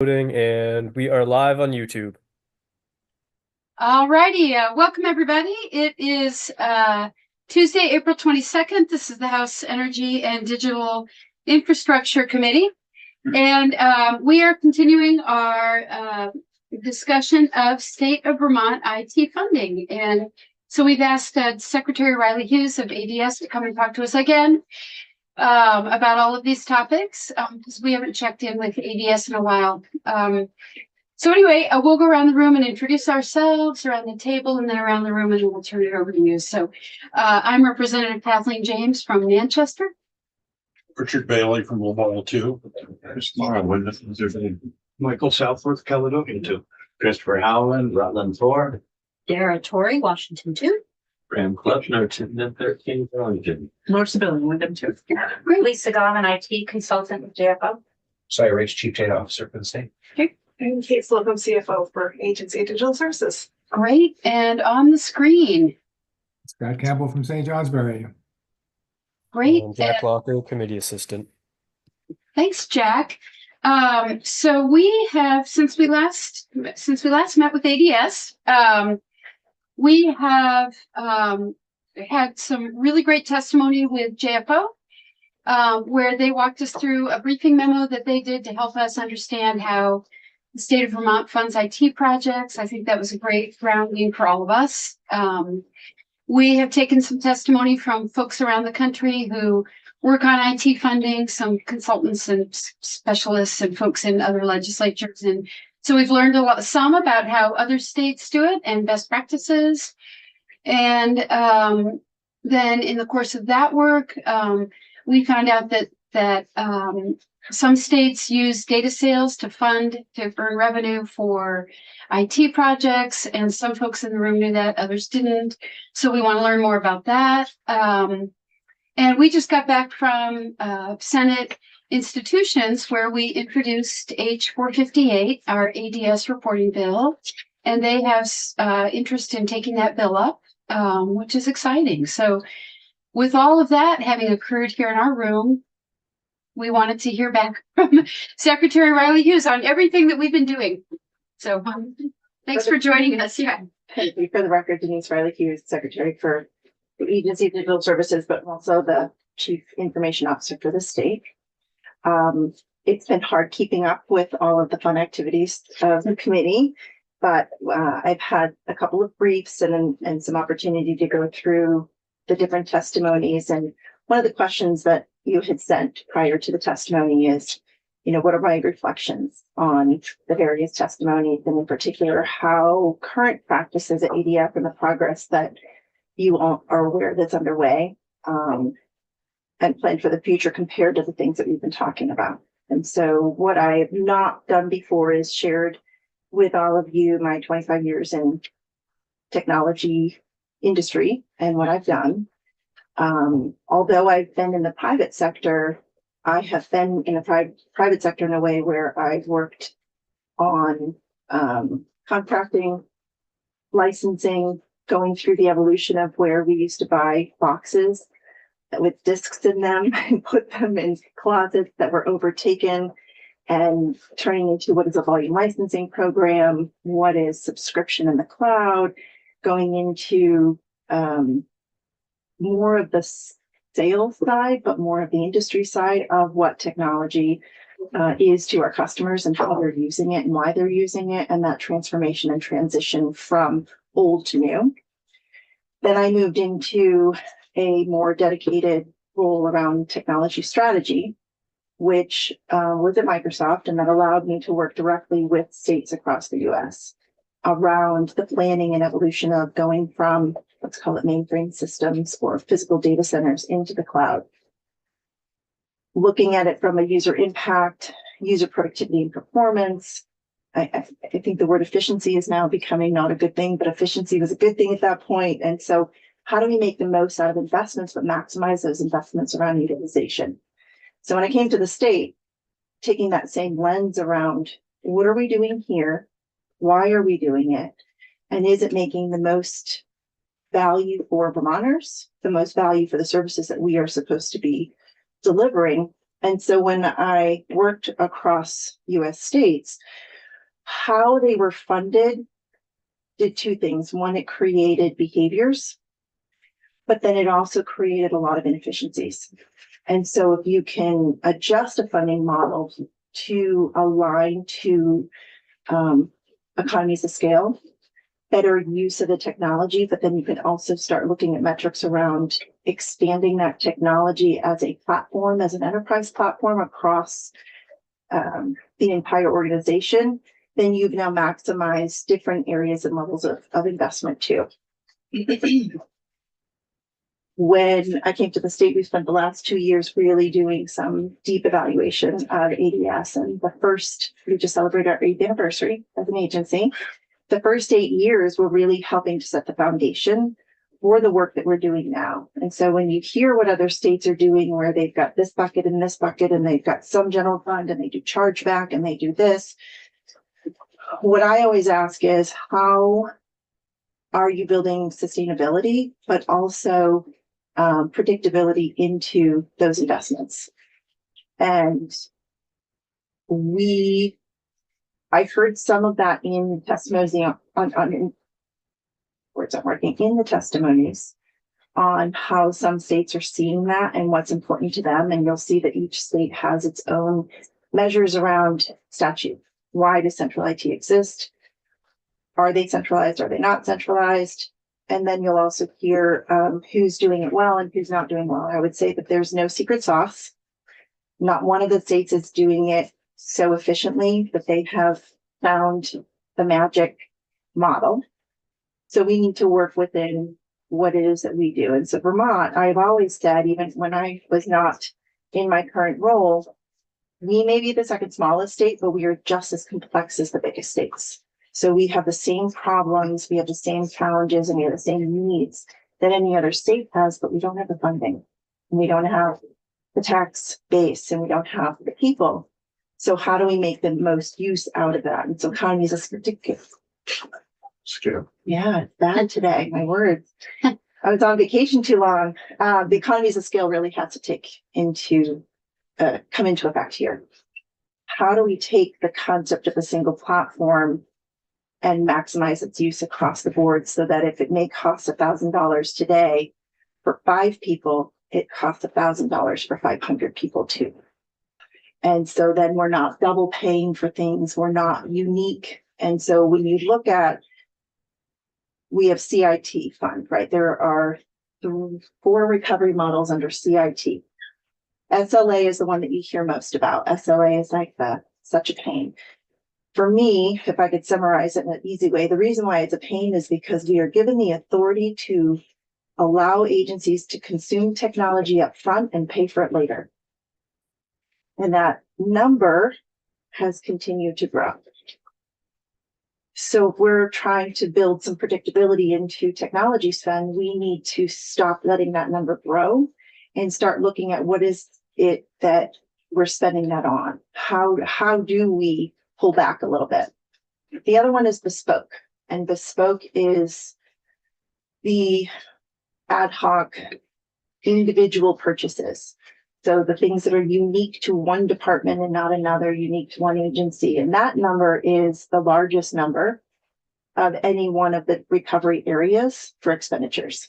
And we are live on YouTube. All righty, welcome everybody. It is Tuesday, April 22nd. This is the House Energy and Digital Infrastructure Committee, and we are continuing our discussion of State of Vermont IT funding. And so we've asked Secretary Riley Hughes of ADS to come and talk to us again about all of these topics, because we haven't checked in with ADS in a while. So anyway, we'll go around the room and introduce ourselves around the table and then around the room, and then we'll turn it over to you. So I'm Representative Kathleen James from Manchester. Richard Bailey from Lamar 2. Michael Southworth, Caledonia 2. Christopher Howland, Rutland 4. Dara Torrey, Washington 2. Graham Kleffner, Chittenden 13, Burlington. Laura Sibylla, Wyndham 2. Lisa Govan, IT consultant with JFO. Cyrus, Chief Data Officer for the state. And Kate Slocum, CFO for Agency of Digital Services. Great. And on the screen. Scott Campbell from St. Johnsbury. Great. And Jack Locker, Committee Assistant. Thanks, Jack. So we have, since we last met with ADS, we have had some really great testimony with JFO, where they walked us through a briefing memo that they did to help us understand how the state of Vermont funds IT projects. I think that was a great grounding for all of us. We have taken some testimony from folks around the country who work on IT funding, some consultants and specialists and folks in other legislatures. And so we've learned some about how other states do it and best practices. And then in the course of that work, we found out that some states use data sales to earn revenue for IT projects, and some folks in the room knew that, others didn't. So we want to learn more about that. And we just got back from Senate institutions where we introduced H458, our ADS reporting bill, and they have interest in taking that bill up, which is exciting. So with all of that having occurred here in our room, we wanted to hear back from Secretary Riley Hughes on everything that we've been doing. So thanks for joining us. Yeah. Thank you. For the record, Denise Riley Hughes, Secretary for the Agency of Digital Services, but also the Chief Information Officer for the state. It's been hard keeping up with all of the fun activities of the committee, but I've had a couple of briefs and some opportunity to go through the different testimonies. And one of the questions that you had sent prior to the testimony is, what are my reflections on the various testimonies, and in particular, how current practices at ADF and the progress that you all are aware that's underway and plan for the future compared to the things that we've been talking about. And so what I have not done before is shared with all of you my 25 years in technology industry and what I've done. Although I've been in the private sector, I have been in the private sector in a way where I've worked on contracting, licensing, going through the evolution of where we used to buy boxes with discs in them and put them in closets that were overtaken, and turning into what is a volume licensing program, what is subscription in the cloud, going into more of the sales side, but more of the industry side of what technology is to our customers and how they're using it and why they're using it, and that transformation and transition from old to new. Then I moved into a more dedicated role around technology strategy, which was at Microsoft, and that allowed me to work directly with states across the US around the planning and evolution of going from, let's call it mainframe systems or physical data centers, into the cloud. Looking at it from a user impact, user productivity and performance. I think the word efficiency is now becoming not a good thing, but efficiency was a good thing at that point. And so how do we make the most out of investments, but maximize those investments around utilization? So when I came to the state, taking that same lens around, what are we doing here? Why are we doing it? And is it making the most value for Vermonters, the most value for the services that we are supposed to be delivering, And so when I worked across US states, how they were funded did two things. One, it created behaviors, but then it also created a lot of inefficiencies. And so if you can adjust a funding model to align to economies of scale, better use of the technology, but then you can also start looking at metrics around expanding that technology as a platform, as an enterprise platform across the entire organization, then you've now maximized different areas and levels of investment too. When I came to the state, we spent the last 2 years really doing some deep evaluation of ADS. And we just celebrated our 8th anniversary as an agency. The first 8 years were really helping to set the foundation for the work that we're doing now. And so when you hear what other states are doing, where they've got this bucket and this bucket, and they've got some general fund and they do chargeback and they do this, what I always ask is, how are you building sustainability, but also predictability into those investments? And I heard some of that in testimonies in the testimonies on how some states are seeing that and what's important to them. And you'll see that each state has its own measures around statute. Why does central IT exist? Are they centralized? Are they not centralized? And then you'll also hear who's doing it well and who's not doing well. I would say that there's no secret sauce. Not one of the states is doing it so efficiently that they have found the magic model. So we need to work within what it is that we do. And so Vermont, I've always said, even when I was not in my current role, we may be the second smallest state, but we are just as complex as the biggest states. So we have the same problems, we have the same challenges, and we have the same needs that any other state has, but we don't have the funding, and we don't have the tax base, and we don't have the people. So how do we make the most use out of that? And so economies of Scale. yeah, it's bad today, my words. I was on vacation too long. The economies of scale really had to come into effect here. How do we take the concept of a single platform and maximize its use across the board, so that if it may cost $1,000 today for 5 people, it costs $1,000 for 500 people too. And so then we're not double paying for things, we're not unique. And so when you look at, we have CIT fund, right? There are 4 recovery models under CIT. SLA is the one that you hear most about. SLA is like such a pain. For me, if I could summarize it in an easy way, the reason why it's a pain is because we are given the authority to allow agencies to consume technology up front and pay for it later. And that number has continued to grow. So if we're trying to build some predictability into technology spend, we need to stop letting that number grow and start looking at what is it that we're spending that on. How do we pull back a little bit? The other one is bespoke, and bespoke is the ad hoc individual purchases. So the things that are unique to one department and not another, unique to one agency. And that number is the largest number of any one of the recovery areas for expenditures.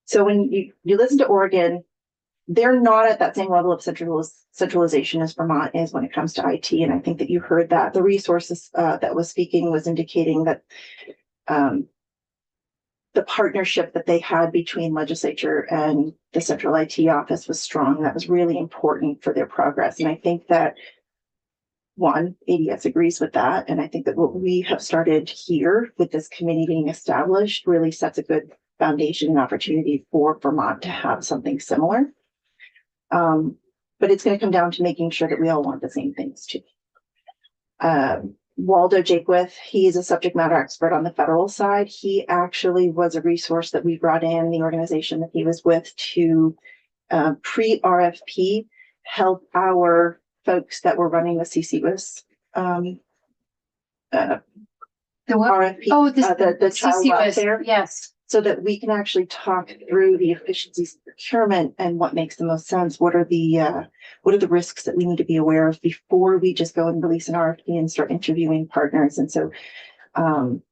So when you listen to Oregon, they're not at that same level of centralization as Vermont is when it comes to IT. And I think that you heard that the resources that was speaking was indicating that the partnership that they had between legislature and the central IT office was strong. That was really important for their progress. And I think that ADS agrees with that. And I think that what we have started here with this committee being established really sets a good foundation and opportunity for Vermont to have something similar. But it's going to come down to making sure that we all want the same things too. Waldo Jakewith, he is a subject matter expert on the federal side. He actually was a resource that we brought in, the organization that he was with, to pre-RFP help our folks that were running the CCWIS The what? RFP. Oh, the child CCWIS, welfare. yes. so that we can actually talk through the efficiencies of procurement and what makes the most sense. What are the risks that we need to be aware of before we just go and release an RFP and start interviewing partners? And so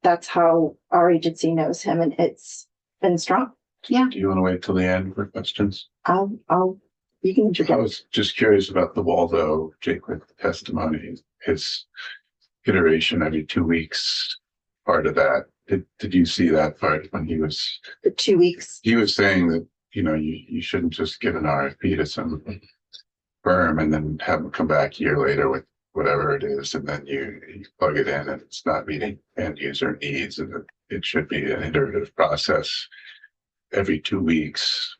that's how our agency knows him, and it's been strong. Yeah. Do you want to wait till the end for questions? You can I introduce. was just curious about the Waldo Jaquith testimony, his iteration every 2 weeks, part of that. Did you see that part when he was The 2 weeks. he was saying that, you shouldn't just give an RFP to some firm and then have them come back a year later with whatever it is, and then you plug it in and it's not meeting end user needs, and it should be an iterative process every 2 weeks,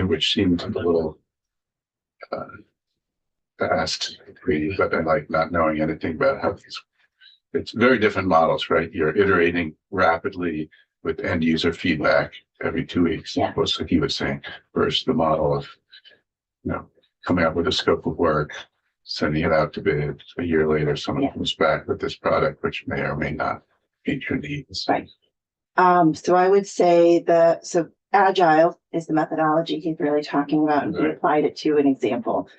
which seemed a little fast, but I like not knowing anything about how these. It's very different models, right? You're iterating rapidly with end user feedback every 2 weeks. Yeah. Was like he was saying, versus the model of, coming up with a scope of work, sending it out to bid. A year later, someone comes back with this product, which may or may not meet your needs. Right. So I would say so Agile is the methodology he's really talking about, and he Right. applied it to an example.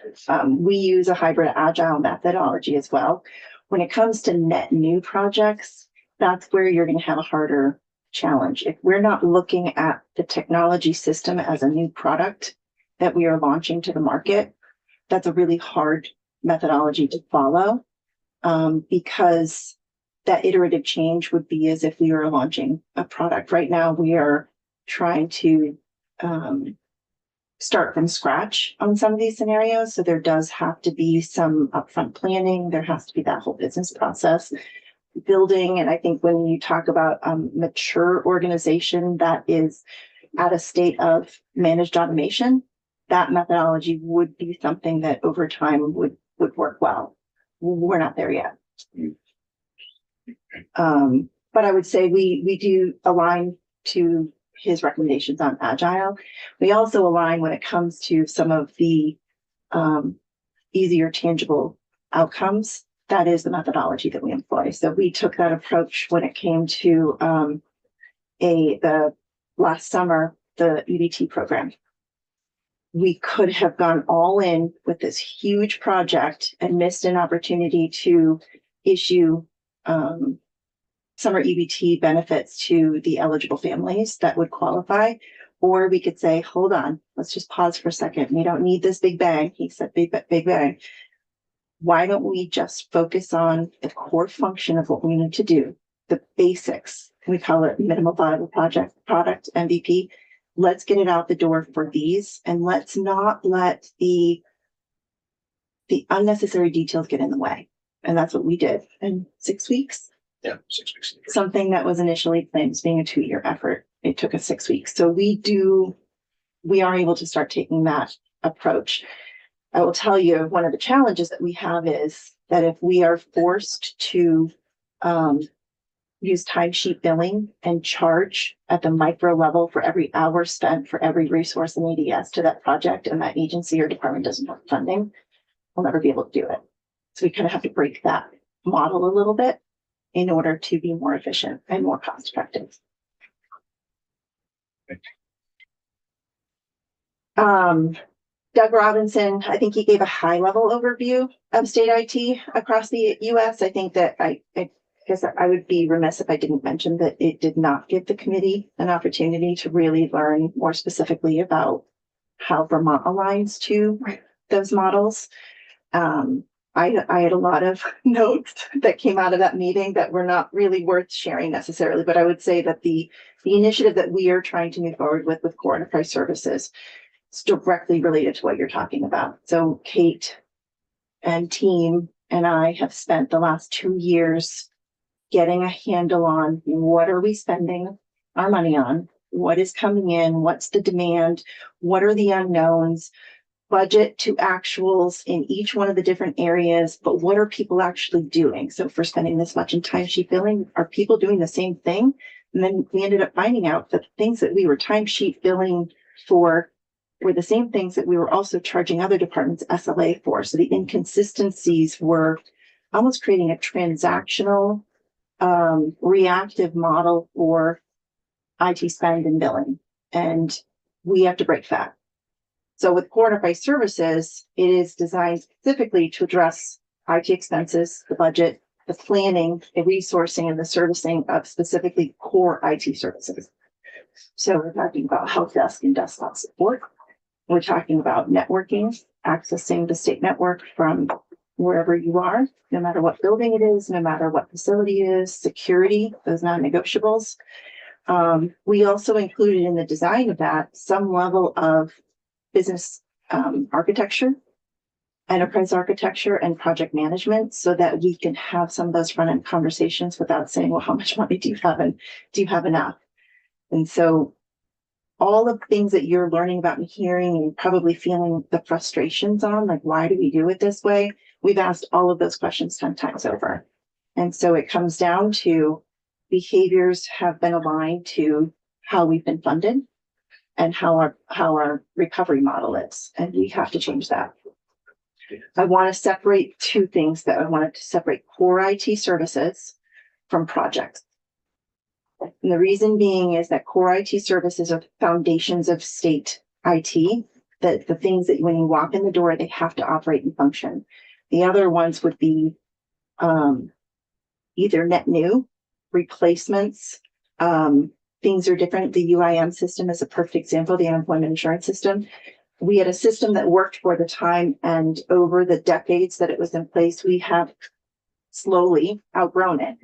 We use a hybrid Agile methodology as well. When it comes to net new projects, that's where you're going to have a harder challenge. If we're not looking at the technology system as a new product that we are launching to the market, that's a really hard methodology to follow, because that iterative change would be as if we were launching a product. Right now, we are trying to start from scratch on some of these scenarios. So there does have to be some upfront planning. There has to be that whole business process building. And I think when you talk about mature organization that is at a state of managed automation, that methodology would be something that over time would work well. We're not there yet. But I would say we do align to his recommendations on Agile. We also align when it comes to some of the easier tangible outcomes. That is the methodology that we employ. So we took that approach when it came to the last summer, the EBT program. We could have gone all in with this huge project and missed an opportunity to issue summer EBT benefits to the eligible families that would qualify. Or we could say, hold on, let's just pause for a second. We don't need this big bang. He said big bang. Why don't we just focus on the core function of what we need to do, the basics? We call it minimal viable product, MVP. Let's get it out the door for these, and let's not let the unnecessary details get in the way. And that's what we did in 6 weeks. Yeah, 6 weeks. Something that was initially planned as being a 2-year effort. It took us 6 weeks. So we are able to start taking that approach. I will tell you, one of the challenges that we have is that if we are forced to use timesheet billing and charge at the micro level for every hour spent for every resource in ADS to that project, and that agency or department doesn't have funding, we'll never be able to do it. So we kind of have to break that model a little bit in order to be more efficient and more cost effective. Doug Robinson, I think he gave a high level overview of state IT across the US. I think that I guess I would be remiss if I didn't mention that it did not give the committee an opportunity to really learn more specifically about how Vermont aligns to those models. I had a lot of notes that came out of that meeting that were not really worth sharing necessarily, but I would say that the initiative that we are trying to move forward with core enterprise services is directly related to what you're talking about. So Kate and team and I have spent the last 2 years getting a handle on what are we spending our money on, what is coming in, what's the demand, what are the unknowns, budget to actuals in each one of the different areas, but what are people actually doing? So if we're spending this much in timesheet billing, are people doing the same thing? And then we ended up finding out that the things that we were timesheet billing for were the same things that we were also charging other departments SLA for. So the inconsistencies were almost creating a transactional, reactive model for IT spend and billing, and we have to break that. So with core enterprise services, it is designed specifically to address IT expenses, the budget, the planning, the resourcing, and the servicing of specifically core IT services. So we're talking about help desk and desktop support. We're talking about networking, accessing the state network from wherever you are, no matter what building it is, no matter what facility it is, security, those non-negotiables. We also included in the design of that some level of business architecture, enterprise architecture, and project management, so that we can have some of those front-end conversations without saying, well, how much money do you have and do you have enough? And so all of the things that you're learning about and hearing and probably feeling the frustrations on, like, why do we do it this way? We've asked all of those questions 10 times over. And so it comes down to behaviors have been aligned to how we've been funded and how our recovery model is. And we have to change that. I want to separate two things that I wanted to separate core IT services from projects. And the reason being is that core IT services are foundations of state IT, that the things that when you walk in the door, they have to operate and function. The other ones would be either net new, replacements, things are different. The UIM system is a perfect example, the unemployment insurance system. We had a system that worked for the time, and over the decades that it was in place, we have slowly outgrown it.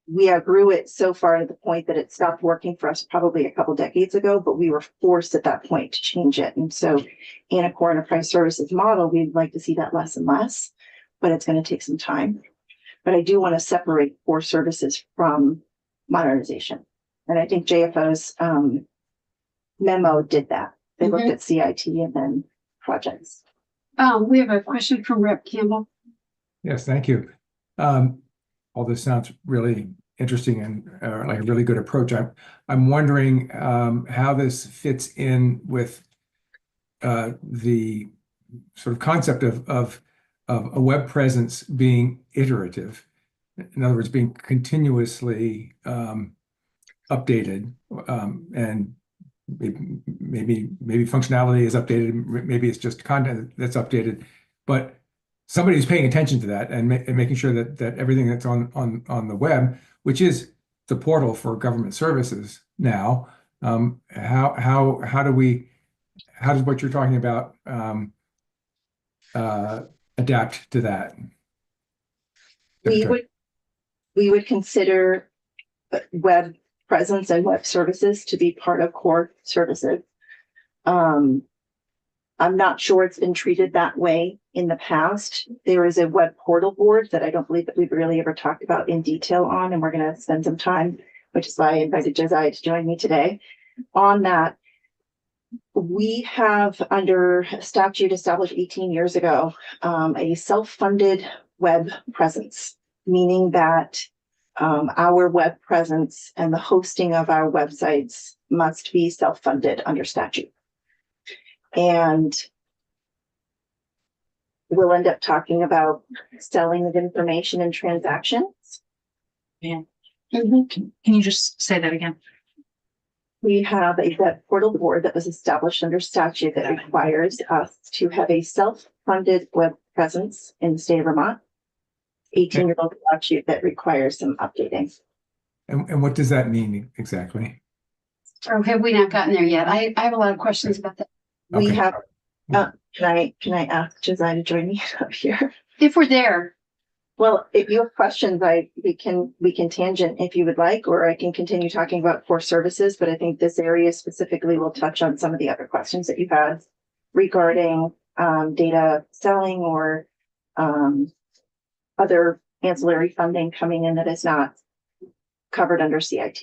We outgrew it so far to the point that it stopped working for us probably a couple decades ago, but we were forced at that point to change it. And so in a core enterprise services model, we'd like to see that less and less, but it's going to take some time. But I do want to separate core services from modernization. And I think JFO's memo did that. They looked at CIT and then projects. We have a question from Rep. Campbell. Yes, thank you. All this sounds really interesting and like a really good approach. I'm wondering how this fits in with the sort of concept of a web presence being iterative. In other words, being continuously updated, and maybe functionality is updated, maybe it's just content that's updated, but somebody's paying attention to that and making sure that everything that's on the web, which is the portal for government services now, how does what you're talking about adapt to that? We would consider web presence and web services to be part of core services. I'm not sure it's been treated that way in the past. There is a web portal board that I don't believe that we've really ever talked about in detail on, and we're going to spend some time, which is why I invited Josiah to join me today on that. We have, under statute established 18 years ago, a self-funded web presence, meaning that our web presence and the hosting of our websites must be self-funded under statute. And we'll end up talking about selling of information and transactions. Yeah. Can you just say that again? We have a web portal board that was established under statute that requires us to have a self-funded web presence in the state of Vermont. 18-year-old statute that requires some updating. And what does that mean exactly? Or have we not gotten there yet? I have a lot of questions about that. We Okay. have, can I ask Josiah to join me up here? If we're there, Well, if you have questions, we can tangent if you would like, or I can continue talking about core services, but I think this area specifically will touch on some of the other questions that you had regarding data selling or other ancillary funding coming in that is not covered under CIT.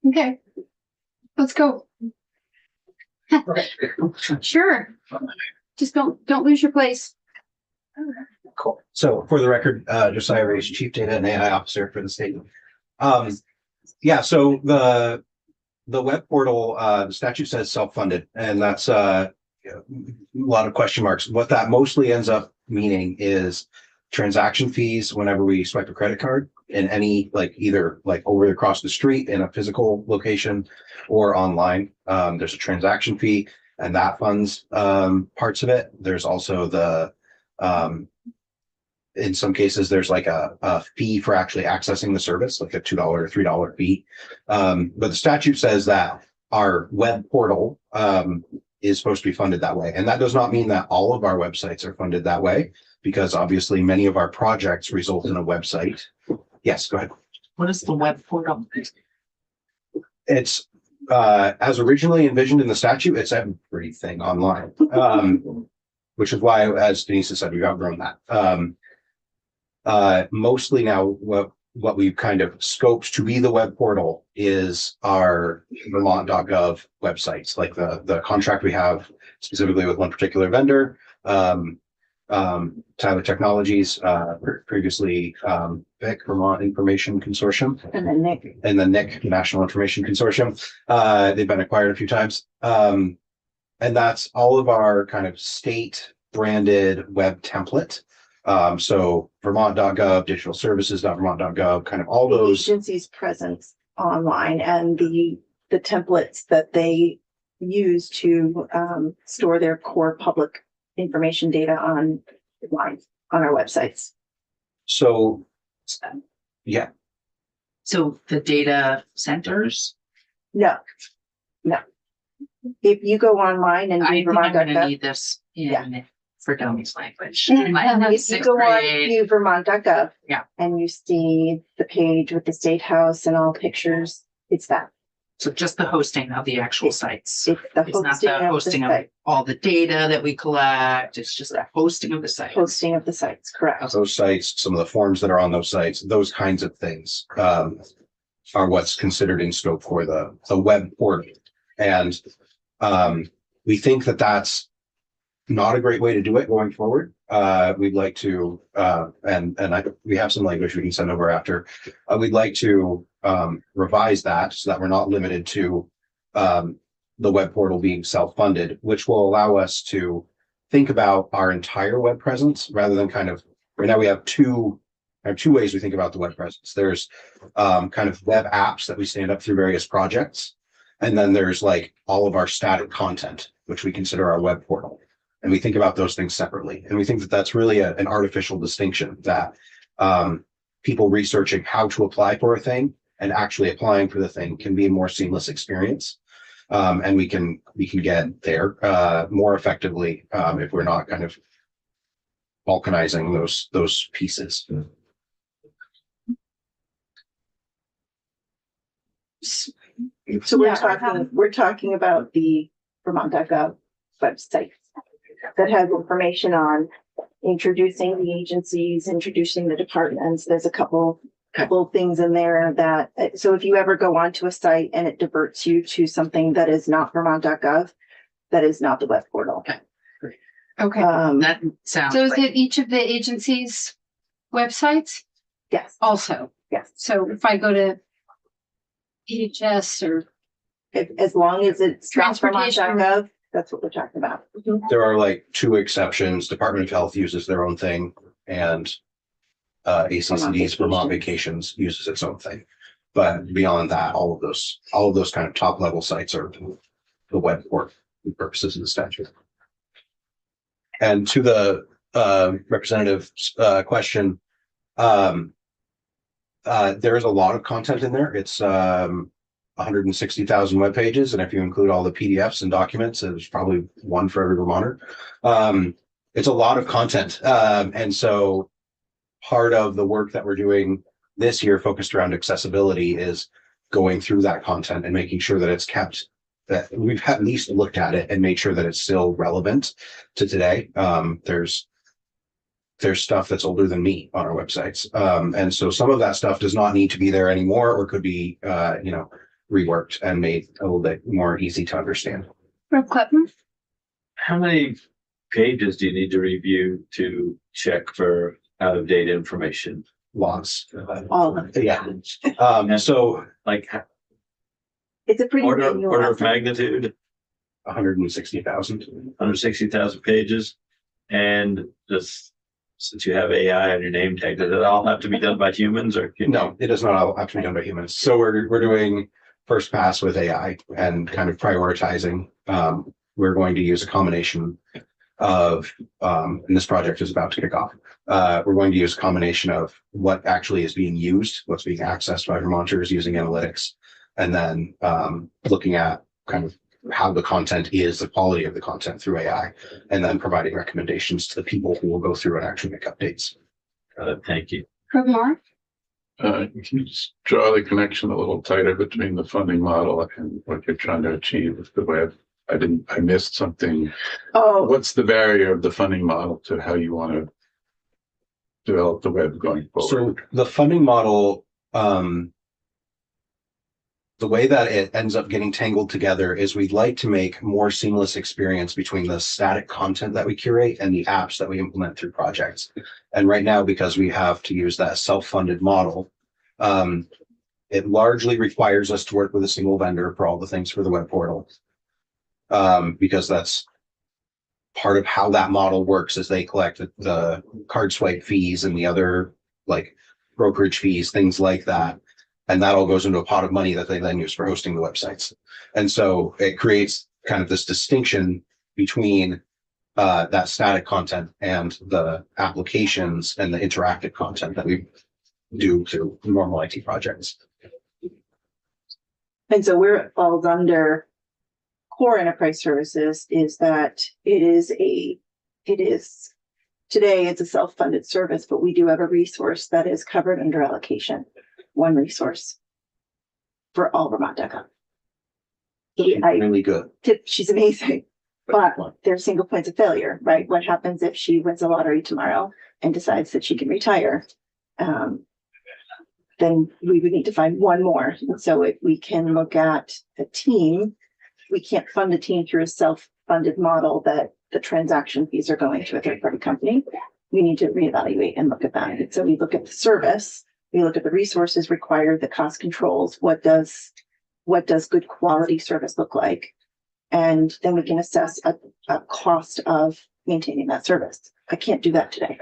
okay, let's go. Sure. Just don't lose your place. Cool. So for the record, Josiah Ray's Chief Data and AI Officer for the state. Yeah, so the web portal, the statute says self-funded, and that's a lot of question marks. What that mostly ends up meaning is transaction fees whenever we swipe a credit card in any, like either like over across the street in a physical location or online. There's a transaction fee and that funds parts of it. There's also the in some cases there's like a fee for actually accessing the service, like a $2 or $3 fee. But the statute says that our web portal is supposed to be funded that way. And that does not mean that all of our websites are funded that way, because obviously many of our projects result in a website. Yes, go ahead. What is the web portal? It's as originally envisioned in the statute, it's everything online. Which is why, as Denise has said, we've outgrown that. Mostly now what we've kind of scoped to be the web portal is our Vermont.gov websites, like the contract we have specifically with one particular vendor, Tyler Technologies, previously VIC, Vermont Information Consortium, And then Nick. and then NIC, National Information Consortium. They've been acquired a few times. And that's all of our kind of state branded web template. So Vermont.gov, digital services.vermont.gov, kind of all The those. agency's presence online and the templates that they use to store their core public information data online on our websites. So, yeah, So the data centers? No. If you go online and I do think I'm gonna Vermont.gov, need this Yeah. in for dummies language. Mhm. My if you sixth go on grade, to Vermont.gov. Yeah. And you see the page with the state house and all pictures, it's that. so just the hosting of the actual sites. It's the It's not hosting the of the hosting of site, all the data that we collect. It's just the hosting of the site. hosting of the sites, correct. those sites, some of the forms that are on those sites, those kinds of things, are what's considered in scope for the web portal. And, we think that that's not a great way to do it going forward. We'd like to, we have some language we can send over after. We'd like to revise that so that we're not limited to the web portal being self-funded, which will allow us to think about our entire web presence rather than kind of, right now we have two ways we think about the web presence. There's kind of web apps that we stand up through various projects. And then there's like all of our static content, which we consider our web portal. And we think about those things separately. And we think that that's really an artificial distinction that people researching how to apply for a thing and actually applying for the thing can be a more seamless experience. And we can get there more effectively if we're not kind of balkanizing those pieces. So we're talking about the Vermont.gov website that has information on introducing the agencies, introducing the departments. There's a couple things in there that, so if you ever go onto a site and it diverts you to something that is not Vermont.gov, that is not the web portal. Okay. That sounds So is like it each of the agencies' websites Yes, also? yes. So if I go to EHS or As long as it's not Transportation. Vermont.gov, that's what we're talking about. There are like two exceptions. Department of Health uses their own thing and ACCD's Vermont Vacations uses its own thing. But beyond that, all of those kind of top level sites are the web port for purposes of the statute. And to the representative's question, there is a lot of content in there. It's 160,000 web pages, and if you include all the PDFs and documents, there's probably one for every Vermonter. It's a lot of content, and so part of the work that we're doing this year, focused around accessibility, is going through that content and making sure that it's kept, that we've at least looked at it and made sure that it's still relevant to today. There's stuff that's older than me on our websites, and so some of that stuff does not need to be there anymore, or could be, reworked and made a little bit more easy to understand. Rob Klepman? How many pages do you need to review to check for out of date information? Lots. All of them. Yeah. So Like It's a pretty order manual of effort. magnitude, 160,000. 160,000 pages, and just Since you have AI on your name tag, does it all have to be done by humans or? No, it does not all have to be done by humans. So we're doing first pass with AI and kind of prioritizing. We're going to use a combination of, and this project is about to kick off. We're going to use a combination of what actually is being used, what's being accessed by Vermonters using analytics, and then looking at kind of how the content is, the quality of the content through AI, and then providing recommendations to the people who will go through and actually make updates. Thank you. Kumar? Can you just draw the connection a little tighter between the funding model and what you're trying to achieve with the web? I missed something. Oh, What's the barrier of the funding model to how you want to develop the web going So forward? the funding model, the way that it ends up getting tangled together is we'd like to make more seamless experience between the static content that we curate and the apps that we implement through projects. And right now, because we have to use that self-funded model, it largely requires us to work with a single vendor for all the things for the web portal. Because that's part of how that model works, is they collect the card swipe fees and the other like brokerage fees, things like that. And that all goes into a pot of money that they then use for hosting the websites. And so it creates kind of this distinction between that static content and the applications and the interactive content that we do through normal IT projects. and so where it falls under core enterprise services is that today it's a self-funded service, but we do have a resource that is covered under allocation. One resource for all Vermont.gov. Really good. She's amazing, but there's single points of failure, right? What happens if she wins the lottery tomorrow and decides that she can retire? Then we would need to find one more. And so if we can look at a team, we can't fund a team through a self-funded model that the transaction fees are going to a third-party company. We need to reevaluate and look at that. And so we look at the service, we look at the resources required, the cost controls, what does good quality service look like? And then we can assess a cost of maintaining that service. I can't do that today.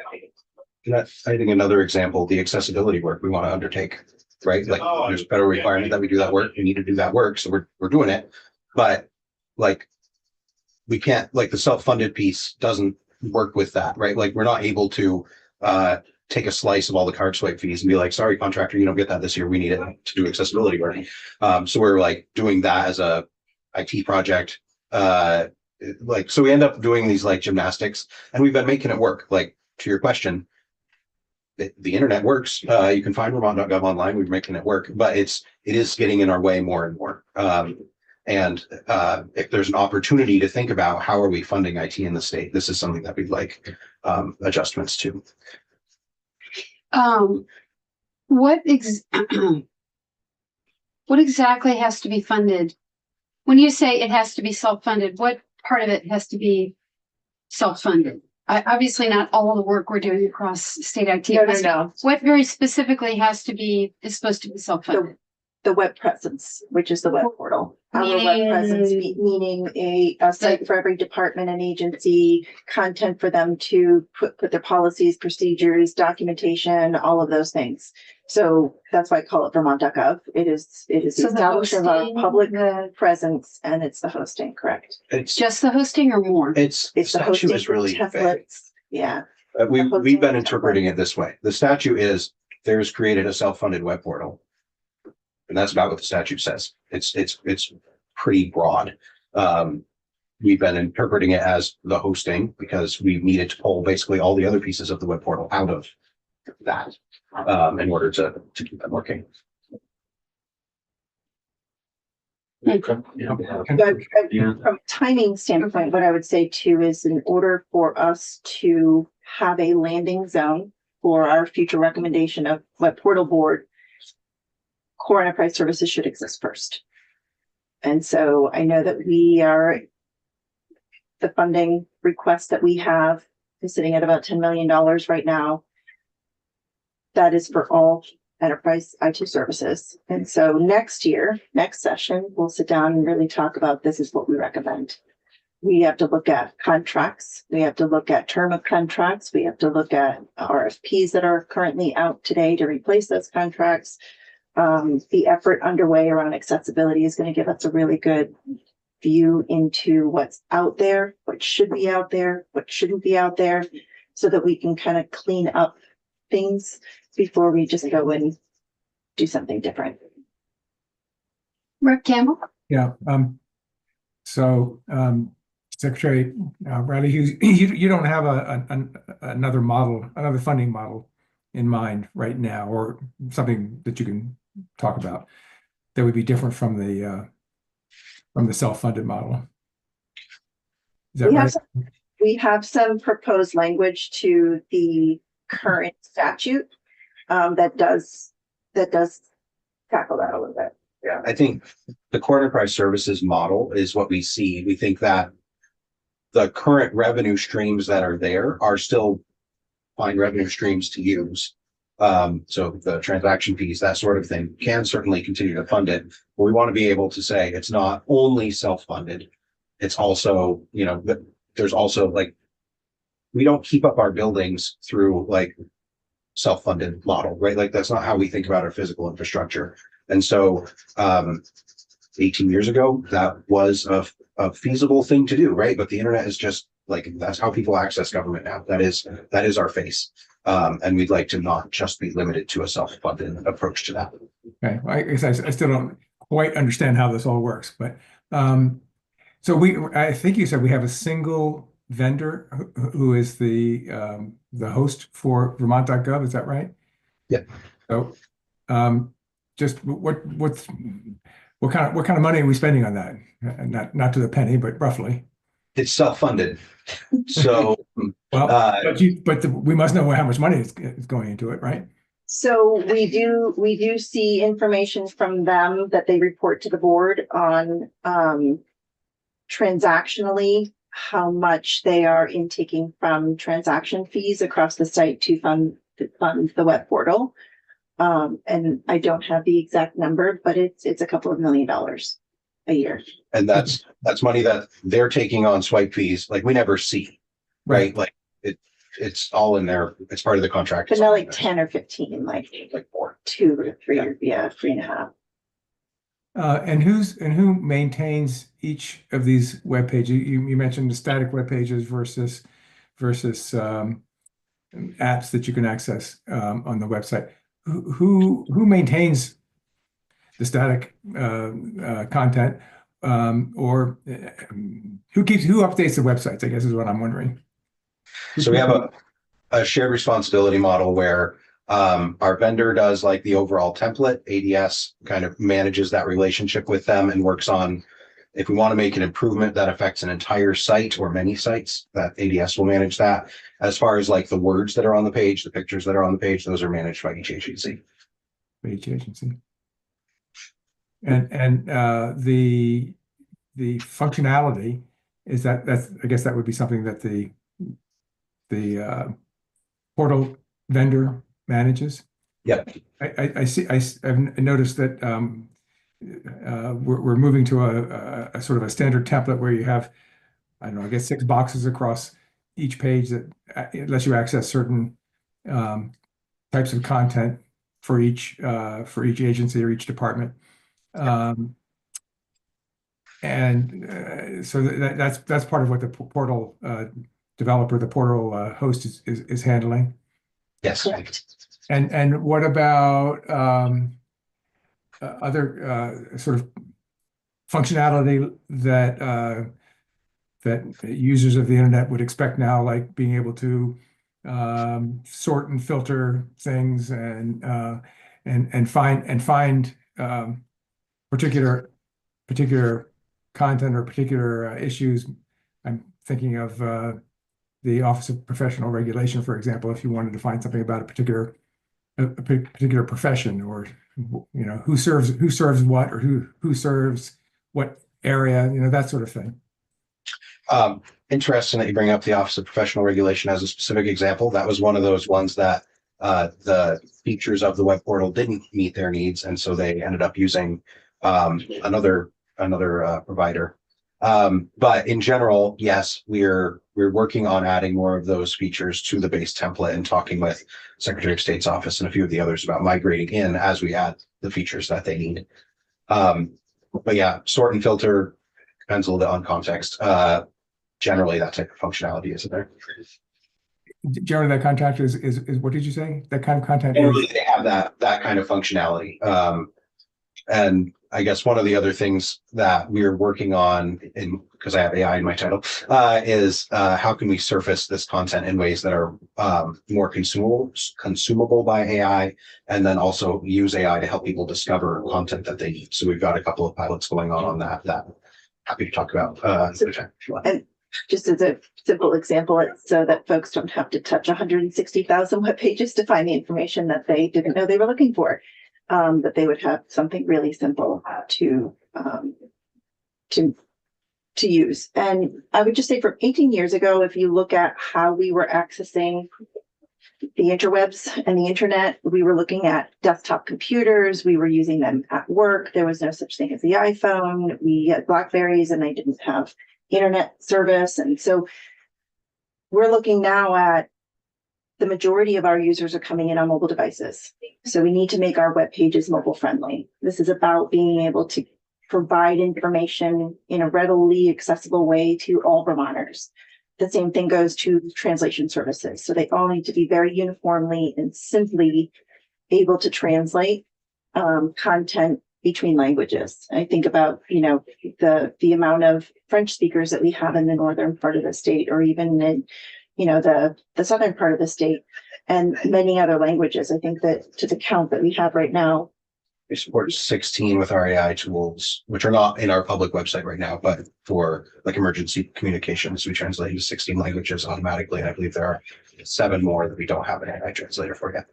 I think another example, the accessibility work we want to undertake, right? Like there's a federal requirement that we do that work. We need to do that work. So we're doing it. But like we can't, like the self-funded piece doesn't work with that, right? Like we're not able to take a slice of all the card swipe fees and be like, sorry, contractor, you don't get that this year. We need it to do accessibility work. So we're like doing that as a IT project. So we end up doing these like gymnastics, and we've been making it work. Like to your question, the internet works. You can find Vermont.gov online. We're making it work, but it is getting in our way more and more. And if there's an opportunity to think about how are we funding IT in the state, this is something that we'd like adjustments to. What exactly has to be funded? When you say it has to be self-funded, what part of it has to be self-funded? Obviously not all the work we're doing across state IT. No. What very specifically is supposed to be self-funded? The web presence, which is the web portal. Our web presence, meaning a site for every department and agency, content for them to put their policies, procedures, documentation, all of those things. So that's why I call it Vermont.gov. It is the establishment of our public presence, and it's the hosting, correct? It's Just the hosting or more? it's It's the hosting, is really vague. templates. Yeah. We've been interpreting it this way. The statute is there's created a self-funded web portal. And that's about what the statute says. It's pretty broad. We've been interpreting it as the hosting because we needed to pull basically all the other pieces of the web portal out of that in order to keep that working. But from a timing standpoint, what I would say too is in order for us to have a landing zone for our future recommendation of web portal board, core enterprise services should exist first. And so I know that the funding request that we have is sitting at about $10 million right now. That is for all enterprise IT services. And so next session, we'll sit down and really talk about this is what we recommend. We have to look at contracts. We have to look at term of contracts. We have to look at RFPs that are currently out today to replace those contracts. The effort underway around accessibility is going to give us a really good view into what's out there, what should be out there, what shouldn't be out there, so that we can kind of clean up things before we just go and do something different. Rick Campbell? Yeah. So, Secretary Riley Hughes, you don't have another model, another funding model in mind right now, or something that you can talk about that would be different from the self-funded model. Is that right? We have some proposed language to the current statute that does tackle that a little bit. Yeah, I think the core enterprise services model is what we see. We think that the current revenue streams that are there are still fine revenue streams to use. So the transaction fees, that sort of thing, can certainly continue to fund it. But we want to be able to say it's not only self-funded, it's also, you know, there's also like, we don't keep up our buildings through like self-funded model, right? Like that's not how we think about our physical infrastructure. And so 18 years ago, that was a feasible thing to do, right? But the internet is just like, that's how people access government now. That is our face. And we'd like to not just be limited to a self-funded approach to that. Okay, well, I guess I still don't quite understand how this all works, but so I think you said we have a single vendor who is the host for Vermont.gov. Is that right? Yeah. So, just what kind of money are we spending on that? Not to the penny, but roughly. It's self-funded. So, well, but we must know how much money is going into it, right? So we do see information from them that they report to the board on transactionally how much they are intaking from transaction fees across the site to fund the web portal. And I don't have the exact number, but it's a couple of $1 million a year. And that's money that they're taking on swipe fees, like we never see, right? Like it's all in there. It's part of the contract. But not like 10 or 15, like 4, 2 or 3, or 3.5. And who maintains each of these web pages? You mentioned the static web pages versus apps that you can access on the website. Who maintains the static content, or who updates the websites, I guess is what I'm wondering. So we have a shared responsibility model where our vendor does like the overall template. ADS kind of manages that relationship with them and works on, if we want to make an improvement that affects an entire site or many sites, that ADS will manage that. As far as like the words that are on the page, the pictures that are on the page, those are managed by each agency. And the functionality is that's I guess that would be something that the portal vendor manages. Yeah, I see. I've noticed that we're moving to a sort of a standard template where you have, I don't know, I guess 6 boxes across each page that lets you access certain types of content for each agency or each department. And so that's part of what the portal developer, the portal host is handling. yes. Correct. And what about other sort of functionality that users of the internet would expect now, like being able to sort and filter things and find particular content or particular issues. I'm thinking of the Office of Professional Regulation, for example, if you wanted to find something about a particular profession, or who serves what, or who serves what area, that sort of thing. Interesting that you bring up the Office of Professional Regulation as a specific example. That was one of those ones that the features of the web portal didn't meet their needs, and so they ended up using another provider. But in general, yes, we're working on adding more of those features to the base template and talking with Secretary of State's office and a few of the others about migrating in as we add the features that they need. But yeah, sort and filter depends a little bit on context. Generally, that type of functionality isn't there. Generally, that contact is what did you say? That kind of content Generally, is they have that kind of functionality. And I guess one of the other things that we're working on, because I have AI in my title, is how can we surface this content in ways that are more consumable by AI, and then also use AI to help people discover content that they need. So we've got a couple of pilots going on that. Happy to talk about. And just as a simple example, it's so that folks don't have to touch 160,000 web pages to find the information that they didn't know they were looking for. That they would have something really simple to use. And I would just say from 18 years ago, if you look at how we were accessing the interwebs and the internet, we were looking at desktop computers. We were using them at work. There was no such thing as the iPhone. We had Blackberries and they didn't have internet service. And so we're looking now at the majority of our users are coming in on mobile devices. So we need to make our web pages mobile friendly. This is about being able to provide information in a readily accessible way to all Vermonters. The same thing goes to translation services. So they all need to be very uniformly and simply able to translate content between languages. I think about, the amount of French speakers that we have in the northern part of the state, or even in the southern part of the state, and many other languages. I think that to the count that we have right now, We support 16 with our AI tools, which are not in our public website right now, but for like emergency communications, we translate into 16 languages automatically. And I believe there are 7 more that we don't have an AI translator for yet.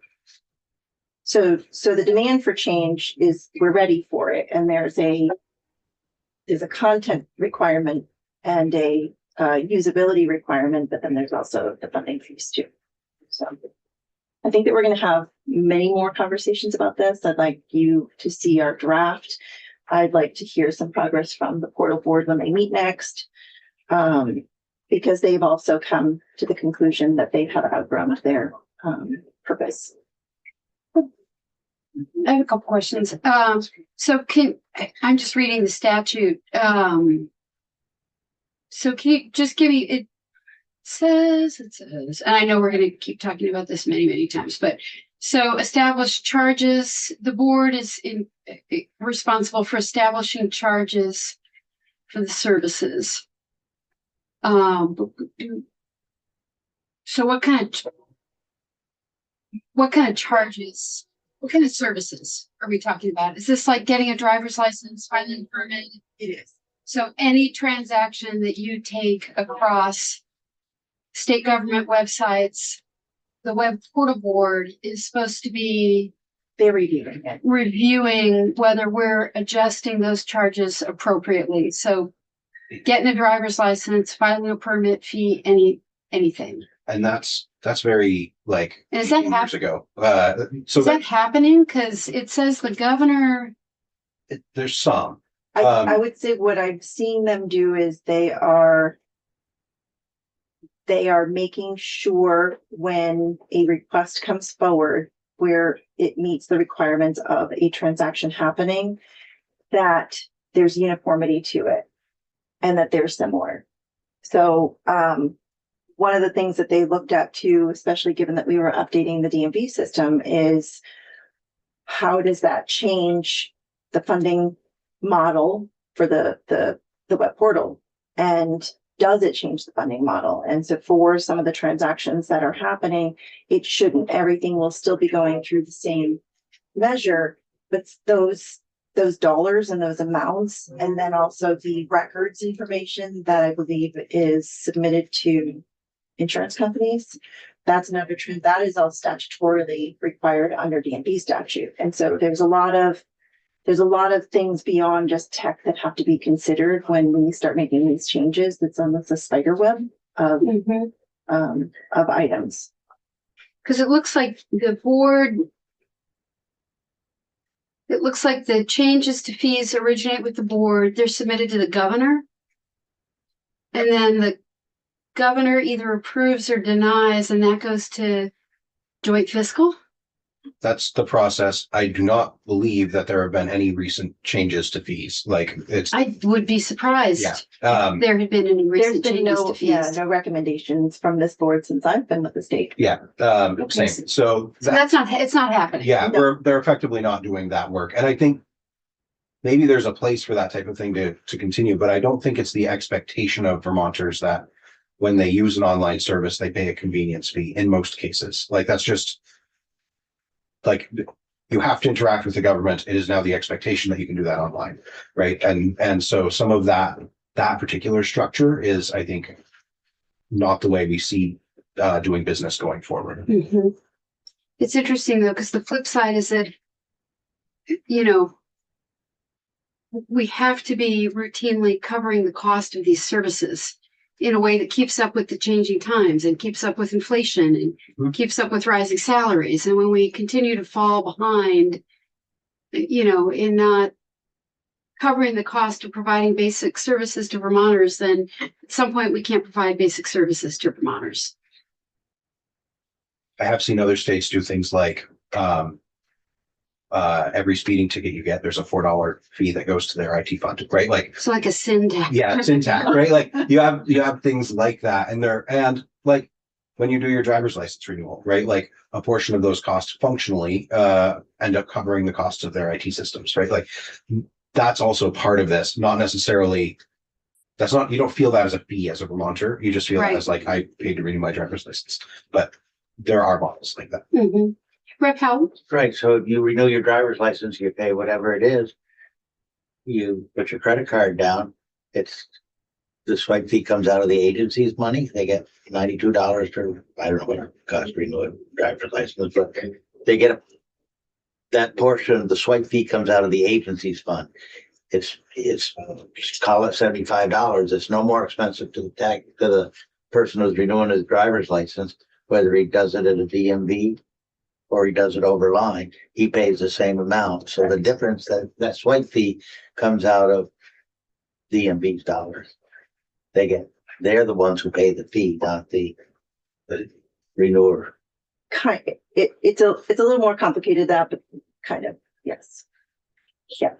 so the demand for change is, we're ready for it. And there's a content requirement and a usability requirement, but then there's also the funding piece too. So I think that we're going to have many more conversations about this. I'd like you to see our draft. I'd like to hear some progress from the portal board when they meet next, because they've also come to the conclusion that they have outgrown their purpose. I have a couple questions. So I'm just reading the statute. So can you just give me, it says, and I know we're going to keep talking about this many, many times, but so establish charges. The board is responsible for establishing charges for the services. So what kind of charges, what kind of services are we talking about? Is this like getting a driver's license, filing a permit? It is. So any transaction that you take across state government websites, the web portal board is supposed to be They're reviewing it. reviewing whether we're adjusting those charges appropriately. So getting a driver's license, filing a permit fee, anything. And that's very like And is that 18 years ago. So Is that happening? Because it says the governor. there's some. I would say what I've seen them do is they are making sure when a request comes forward where it meets the requirements of a transaction happening, that there's uniformity to it and that they're similar. So one of the things that they looked at too, especially given that we were updating the DMV system, is how does that change the funding model for the web portal, and does it change the funding model? And so for some of the transactions that are happening, it shouldn't. Everything will still be going through the same measure, but those dollars and those amounts, and then also the records information that I believe is submitted to insurance companies, that's another trend that is all statutorily required under DMV statute. And so there's a lot of things beyond just tech that have to be considered when we start making these changes. That's almost a spider web of items. Because it looks like the board, it looks like the changes to fees originate with the board. They're submitted to the governor. And then the governor either approves or denies, and that goes to joint fiscal. That's the process. I do not believe that there have been any recent changes to fees. Like it's, I would be surprised yeah. if there had been any There's recent been changes no, to fees. yeah, no recommendations from this board since I've been with the state. Yeah, Okay. same. So So that's not, it's not happening. yeah, No. they're effectively not doing that work. And I think maybe there's a place for that type of thing to continue, but I don't think it's the expectation of Vermonters that when they use an online service, they pay a convenience fee in most cases. Like that's just like you have to interact with the government. It is now the expectation that you can do that online, right? And so some of that particular structure is, I think, not the way we see doing business going forward. Mhm. It's interesting though, because the flip side is that, you know, we have to be routinely covering the cost of these services in a way that keeps up with the changing times and keeps up with inflation and Mhm. keeps up with rising salaries. And when we continue to fall behind, you know, in not covering the cost of providing basic services to Vermonters, then at some point we can't provide basic services to Vermonters. I have seen other states do things like every speeding ticket you get, there's a $4 fee that goes to their IT fund, right? Like It's like a sin tax. yeah, it's intact, right? Like you have things like that, and like when you do your driver's license renewal, right? Like a portion of those costs functionally end up covering the costs of their IT systems, right? Like that's also part of this, not necessarily. That's not, you don't feel that as a fee as a Vermonter. You just feel Right. that as like I paid to renew my driver's license. But there are models like that. Mm-hmm. Rep Howell? Right, so if you renew your driver's license, you pay whatever it is. You put your credit card down, it's, the swipe fee comes out of the agency's money, they get $92 for, I don't know what it costs to renew a driver's license, but they get that portion of the swipe fee comes out of the agency's fund. It's call it $75. It's no more expensive to the person who's renewing his driver's license, whether he does it at a DMV or he does it over line, he pays the same amount. So the difference, that swipe fee comes out of DMV's dollars. They're the ones who pay the fee, not the renewer. It's a little more complicated that, but kind of, yes. Yeah,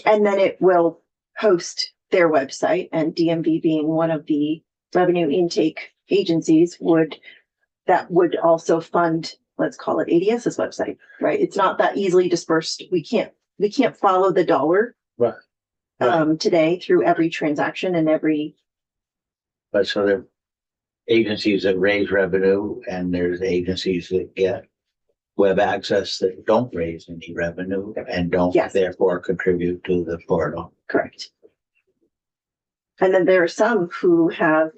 and then it will host their website, and DMV being one of the revenue intake agencies would also fund, let's call it ADS's website, right? It's not that easily dispersed. We can't follow the dollar Right. Today through every transaction and every. But so there are agencies that raise revenue and there's agencies that get web access that don't raise any revenue and don't Yes. therefore contribute to the portal. Correct. And then there are some who have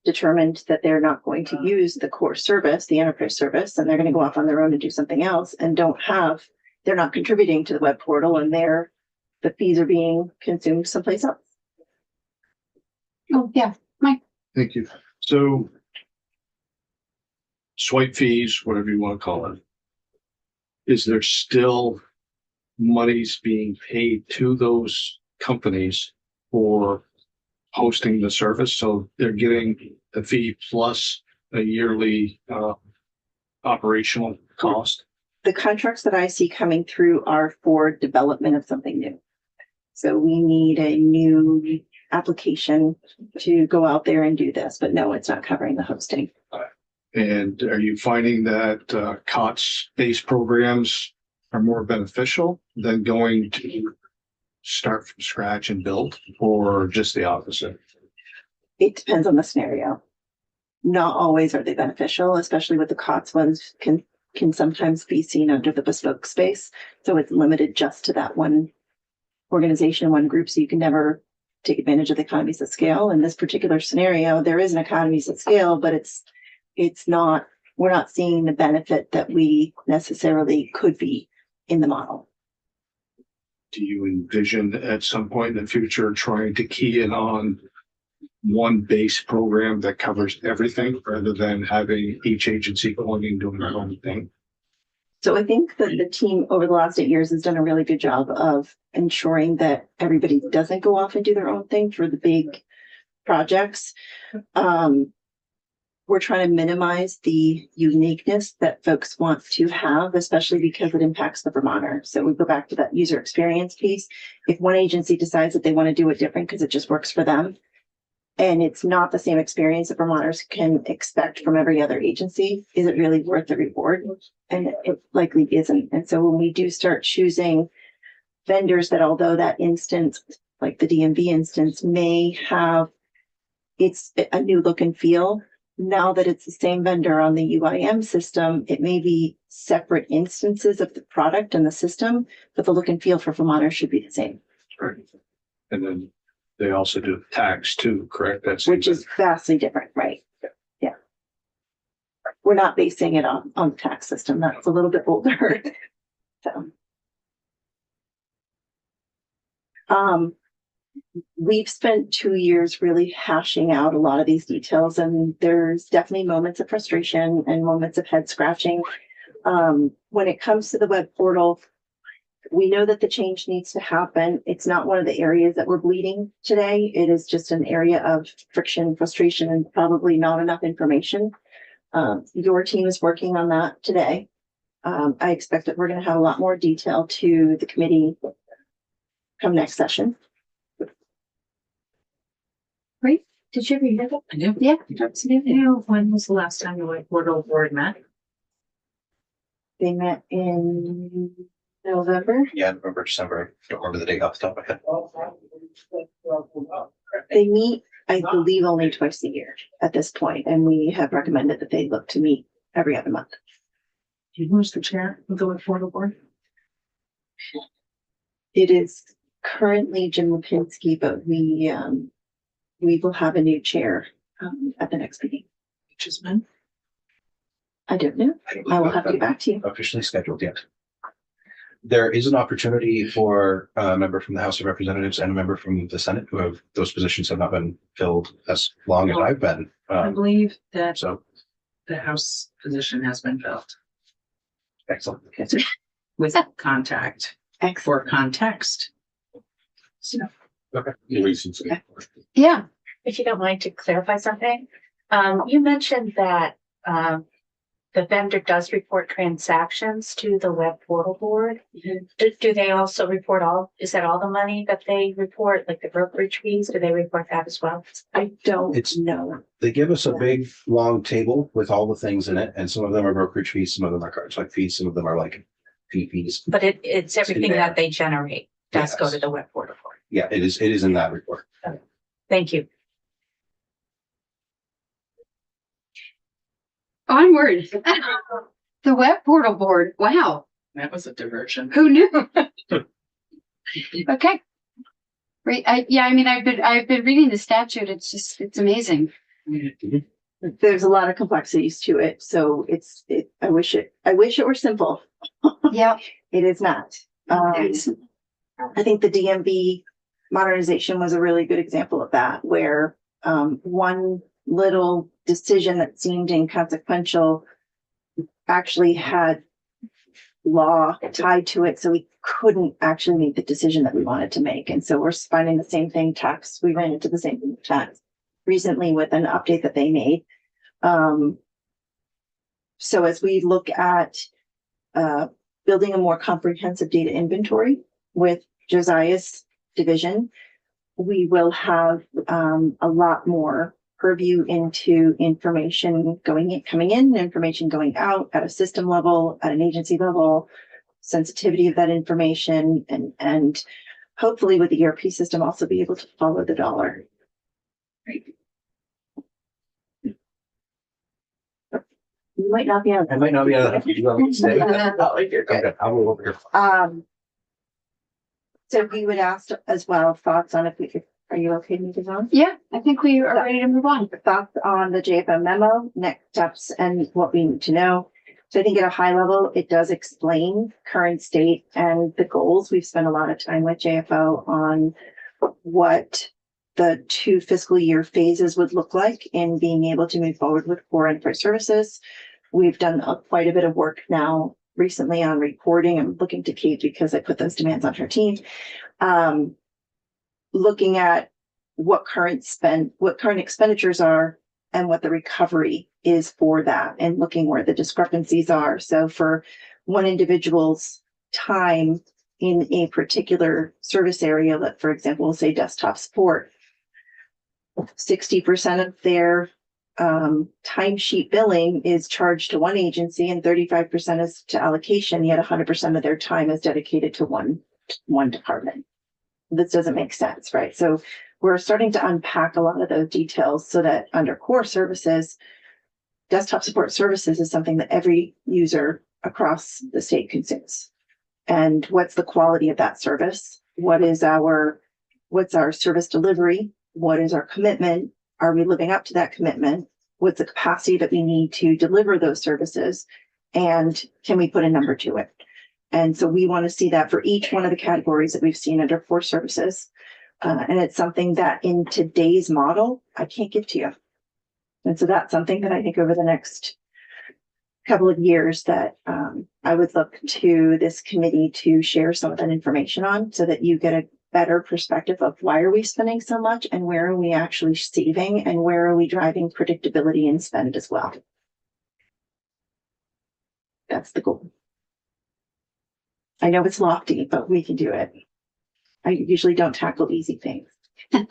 determined that they're not going to use the core service, the enterprise service, and they're going to go off on their own and do something else and they're not contributing to the web portal, and the fees are being consumed someplace else. Oh, yeah. Thank you. So swipe fees, whatever you want to call it. Is there still monies being paid to those companies for hosting the service? So they're getting the fee plus a yearly operational cost? The contracts that I see coming through are for development of something new. So we need a new application to go out there and do this, but no, it's not covering the hosting. And are you finding that COTS-based programs are more beneficial than going to start from scratch and build, or just the opposite? It depends on the scenario. Not always are they beneficial, especially with the COTS ones can sometimes be seen under the bespoke space. So it's limited just to that one organization, one group, so you can never take advantage of the economies of scale. In this particular scenario, there is an economies of scale, but we're not seeing the benefit that we necessarily could be in the model. Do you envision at some point in the future trying to key in on one base program that covers everything rather than having each agency going and doing their own thing? So I think that the team over the last 8 years has done a really good job of ensuring that everybody doesn't go off and do their own thing for the big projects. We're trying to minimize the uniqueness that folks want to have, especially because it impacts the Vermonter. So we go back to that user experience piece. If one agency decides that they want to do it different because it just works for them, and it's not the same experience that Vermonters can expect from every other agency, is it really worth the reward? And it likely isn't. And so when we do start choosing vendors that, although that instance, like the DMV instance, may have it's a new look and feel, now that it's the same vendor on the UIM system, it may be separate instances of the product and the system, but the look and feel for Vermonters should be the same. Right. And then they also do tax too, correct? That's Which is vastly different, right? Yeah. We're not basing it on the tax system. That's a little bit older. So. We've spent 2 years really hashing out a lot of these details, and there's definitely moments of frustration and moments of head scratching. When it comes to the web portal, we know that the change needs to happen. It's not one of the areas that we're bleeding today. It is just an area of friction, frustration, and probably not enough information. Your team is working on that today. I expect that we're going to have a lot more detail to the committee come next session. Great. Did you read it? I do. Yeah, absolutely. You know, when was the last time the web portal board met? They met in November. Yeah, November, December. I don't remember the date off the top of my head. They meet, I believe, only twice a year at this point, and we have recommended that they look to meet every other month. Who's the chair of the web portal board? It is currently Jim Lipinski, but we will have a new chair at the next meeting. Which has been? I don't know. I will have to get back to you. Officially scheduled yet. There is an opportunity for a member from the House of Representatives and a member from the Senate who have, those positions have not been filled as long as I've been. I believe that So the House position has been filled excellent. with contact Excellent. for context. So Okay. Yeah. If you don't mind to clarify something, you mentioned that the vendor does report transactions to the web portal board. Do they also report is that all the money that they report, like the brokerage fees? Do they report that as well? I don't It's- know. They give us a big, long table with all the things in it, and some of them are brokerage fees, some of them are cards like fees, some of them are like fee fees. But it's everything that they generate does go Yes. to the web portal board. Yeah, it is in that report. Thank you. Onward. The web portal board. Wow. that was a diversion. Who knew? Okay. Great. I mean, I've been reading the statute. It's amazing. There's a lot of complexities to it, so I wish it were simple. Yeah. It is not. I think the DMV modernization was a really good example of that, where one little decision that seemed inconsequential actually had law tied to it, so we couldn't actually make the decision that we wanted to make. And so we're finding the same thing tax. We ran into the same thing with tax recently with an update that they made. So as we look at building a more comprehensive data inventory with Josiah's division, we will have a lot more purview into information coming in, information going out at a system level, at an agency level, sensitivity of that information, and hopefully with the ERP system also be able to follow the dollar. Right. You might not be on. I might not be able to stay. You're good. Okay, I'll move over here. So we would ask as well thoughts on are you okay moving on? Yeah, I think we are ready to move on. Thoughts on the JFM memo, next steps, and what we need to know. So I think at a high level, it does explain current state and the goals. We've spent a lot of time with JFO on what the 2 fiscal year phases would look like in being able to move forward with core enterprise services. We've done quite a bit of work now recently on reporting. I'm looking to Kate because I put those demands on her team. Looking at what current expenditures are and what the recovery is for that, and looking where the discrepancies are. So for one individual's time in a particular service area, that, for example, we'll say desktop support, 60% of their timesheet billing is charged to one agency and 35% is to allocation, yet 100% of their time is dedicated to one department. This doesn't make sense, right? So we're starting to unpack a lot of those details so that under core services, desktop support services is something that every user across the state consumes. And what's the quality of that service? What's our service delivery? What is our commitment? Are we living up to that commitment? What's the capacity that we need to deliver those services? And can we put a number to it? And so we want to see that for each one of the categories that we've seen under core services. And it's something that in today's model, I can't give to you. And so that's something that I think over the next couple of years that I would look to this committee to share some of that information on, so that you get a better perspective of why are we spending so much and where are we actually saving and where are we driving predictability in spend as well. That's the goal. I know it's lofty, but we can do it. I usually don't tackle easy things. You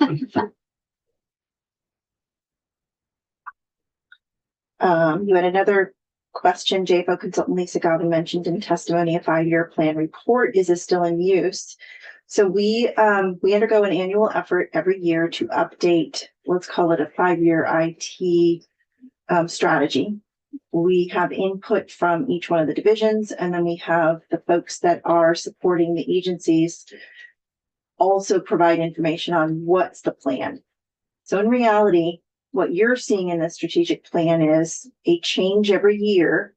had another question. JFO consultant Lisa Galvin mentioned in testimony a 5-year plan report. Is this still in use? So we undergo an annual effort every year to update, let's call it a 5-year IT strategy. We have input from each one of the divisions, and then we have the folks that are supporting the agencies also provide information on what's the plan. So in reality, what you're seeing in the strategic plan is a change every year.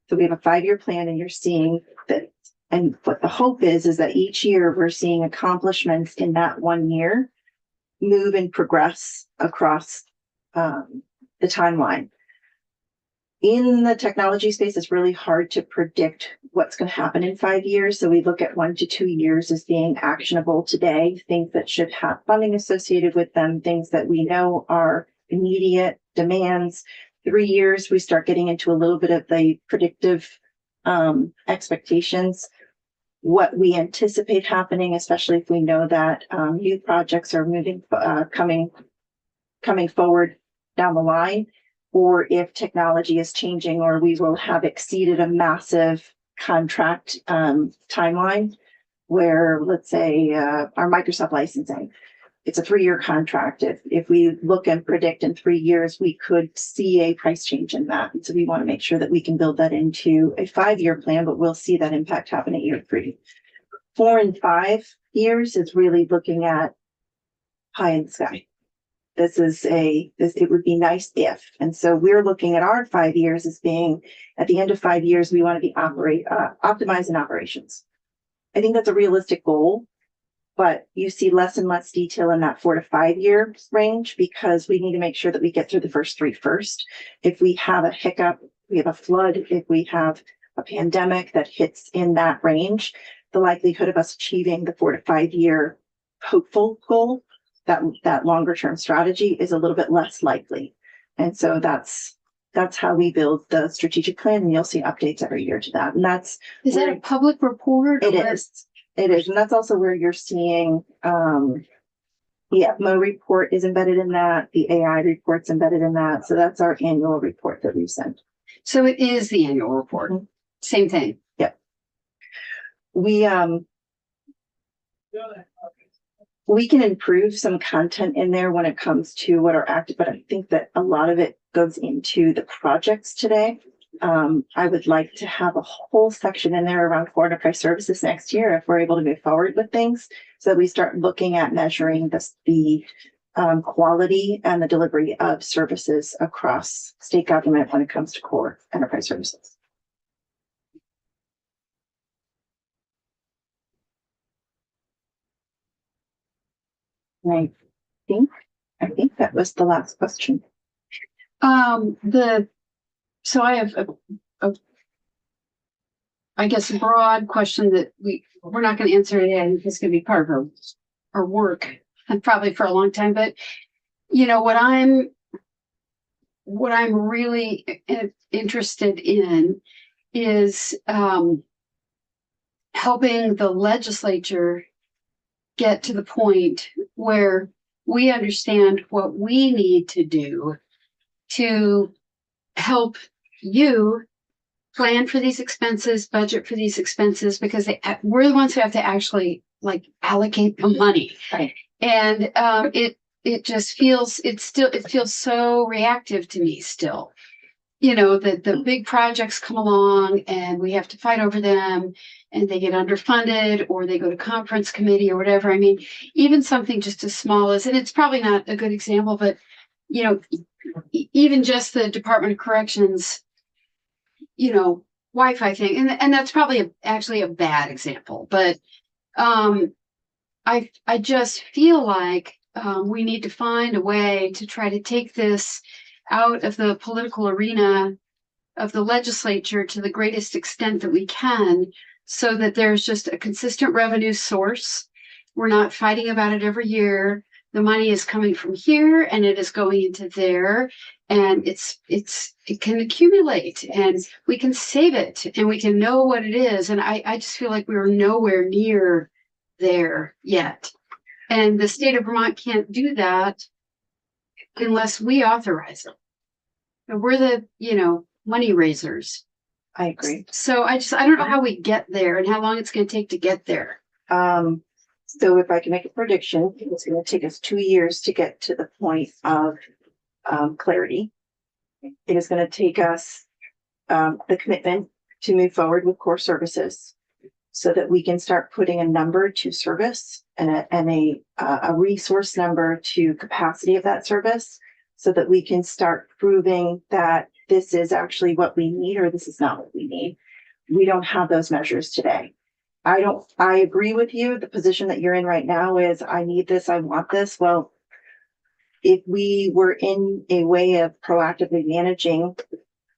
So we have a 5-year plan, and you're seeing that. And what the hope is that each year we're seeing accomplishments in that 1 year move and progress across the timeline. In the technology space, it's really hard to predict what's going to happen in 5 years. So we look at 1 to 2 years as being actionable today, things that should have funding associated with them, things that we know are immediate demands. 3 years, we start getting into a little bit of the predictive expectations, what we anticipate happening, especially if we know that new projects are coming forward down the line, or if technology is changing, or we will have exceeded a massive contract timeline where, let's say, our Microsoft licensing, it's a 3-year contract. If we look and predict in 3 years, we could see a price change in that. And so we want to make sure that we can build that into a 5-year plan, but we'll see that impact happen at year 3. 4 and 5 years is really looking at pie in the sky. It would be nice if. And so we're looking at our 5 years as being, at the end of 5 years, we want to be optimizing operations. I think that's a realistic goal, but you see less and less detail in that 4 to 5 year range, because we need to make sure that we get through the first 3 first. If we have a hiccup, we have a flood, if we have a pandemic that hits in that range, the likelihood of us achieving the 4 to 5 year hopeful goal, that longer term strategy, is a little bit less likely. And so that's how we build the strategic plan, and you'll see updates every year to that. And is that a public report? It is. It is. And that's also where you're seeing the EPMO report is embedded in that. The AI report's embedded in that. So that's our annual report that we send. So it is the annual report. Mm-hmm. Same thing. Yep. We can improve some content in there when it comes to what are active, but I think that a lot of it goes into the projects today. I would like to have a whole section in there around core enterprise services next year, if we're able to move forward with things, so that we start looking at measuring the quality and the delivery of services across state government when it comes to core enterprise services. I think that was the last question. So I have I guess a broad question that we're not going to answer today. It's going to be part of our work. and probably for a long time, but you know, what I'm really interested in is helping the legislature get to the point where we understand what we need to do to help you plan for these expenses, budget for these expenses, because we're the ones who have to actually like allocate the money. Right. And it just feels, it feels so reactive to me still. You know, that the big projects come along and we have to fight over them and they get underfunded or they go to conference committee or whatever. I mean, even something just as small as, and it's probably not a good example, but you know, even just the Department of Corrections, you know, Wi-Fi thing, and that's probably actually a bad example, but I just feel like we need to find a way to try to take this out of the political arena of the legislature to the greatest extent that we can, so that there's just a consistent revenue source. We're not fighting about it every year. The money is coming from here and it is going into there, and it can accumulate and we can save it and we can know what it is. And I just feel like we're nowhere near there yet. And the state of Vermont can't do that unless we authorize it. And we're the, you know, money raisers. I agree. So I don't know how we get there and how long it's going to take to get there. So if I can make a prediction, it's going to take us 2 years to get to the point of clarity. It is going to take us the commitment to move forward with core services so that we can start putting a number to service and a resource number to capacity of that service, so that we can start proving that this is actually what we need or this is not what we need. We don't have those measures today. I agree with you. The position that you're in right now is I need this, I want this. Well, if we were in a way of proactively managing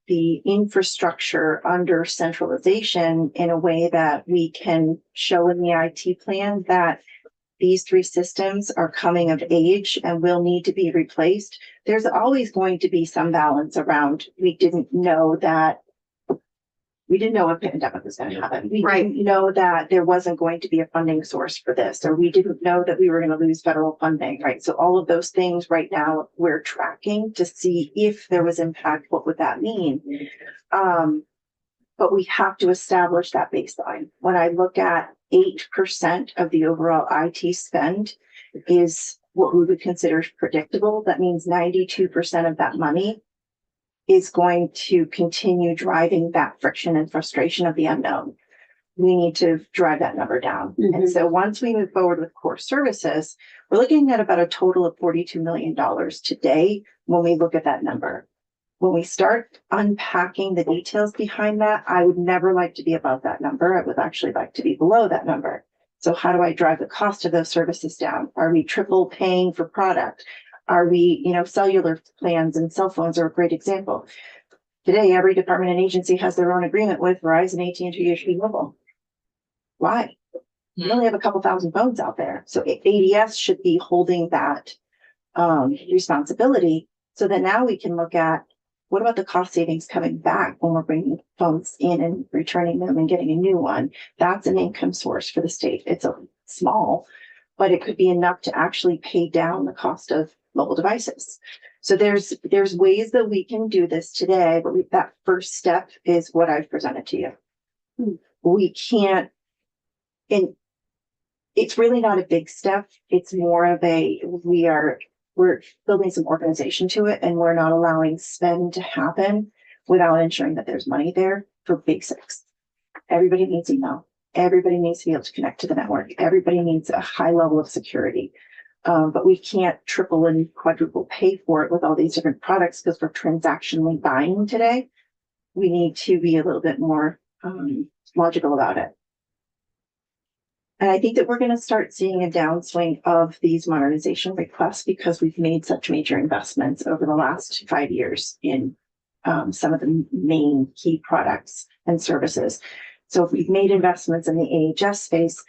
the infrastructure under centralization in a way that we can show in the IT plan that these 3 systems are coming of age and will need to be replaced, there's always going to be some balance around. We didn't know a pandemic was going to happen. We didn't know that there wasn't going to be a funding source for this, or we didn't know that we were going to lose federal funding, right? So all of those things right now we're tracking to see if there was impact, what would that mean? But we have to establish that baseline. When I look at 8% of the overall IT spend is what we would consider predictable, that means 92% of that money is going to continue driving that friction and frustration of the unknown. We need to drive that number down. Mm-hmm. And so once we move forward with core services, we're looking at about a total of $42 million today when we look at that number. When we start unpacking the details behind that, I would never like to be above that number. I would actually like to be below that number. So how do I drive the cost of those services down? Are we triple paying for product? Are we, cellular plans and cell phones are a great example. Today, every department and agency has their own agreement with Verizon, AT&T, HP Mobile. Why? We only have a couple thousand phones out there. So ADS should be holding that responsibility, so that now we can look at what about the cost savings coming back when we're bringing phones in and returning them and getting a new one. That's an income source for the state. It's a small, but it could be enough to actually pay down the cost of mobile devices. So there's ways that we can do this today, but that first step is what I've presented to you. We can't, and it's really not a big step. It's more of we're building some organization to it, and we're not allowing spend to happen without ensuring that there's money there for basics. Everybody needs email. Everybody needs to be able to connect to the network. Everybody needs a high level of security. But we can't triple and quadruple pay for it with all these different products because we're transactionally buying today. We need to be a little bit more logical about it. And I think that we're going to start seeing a downswing of these modernization requests because we've made such major investments over the last 5 years in some of the main key products and services. So if we've made investments in the AHS space,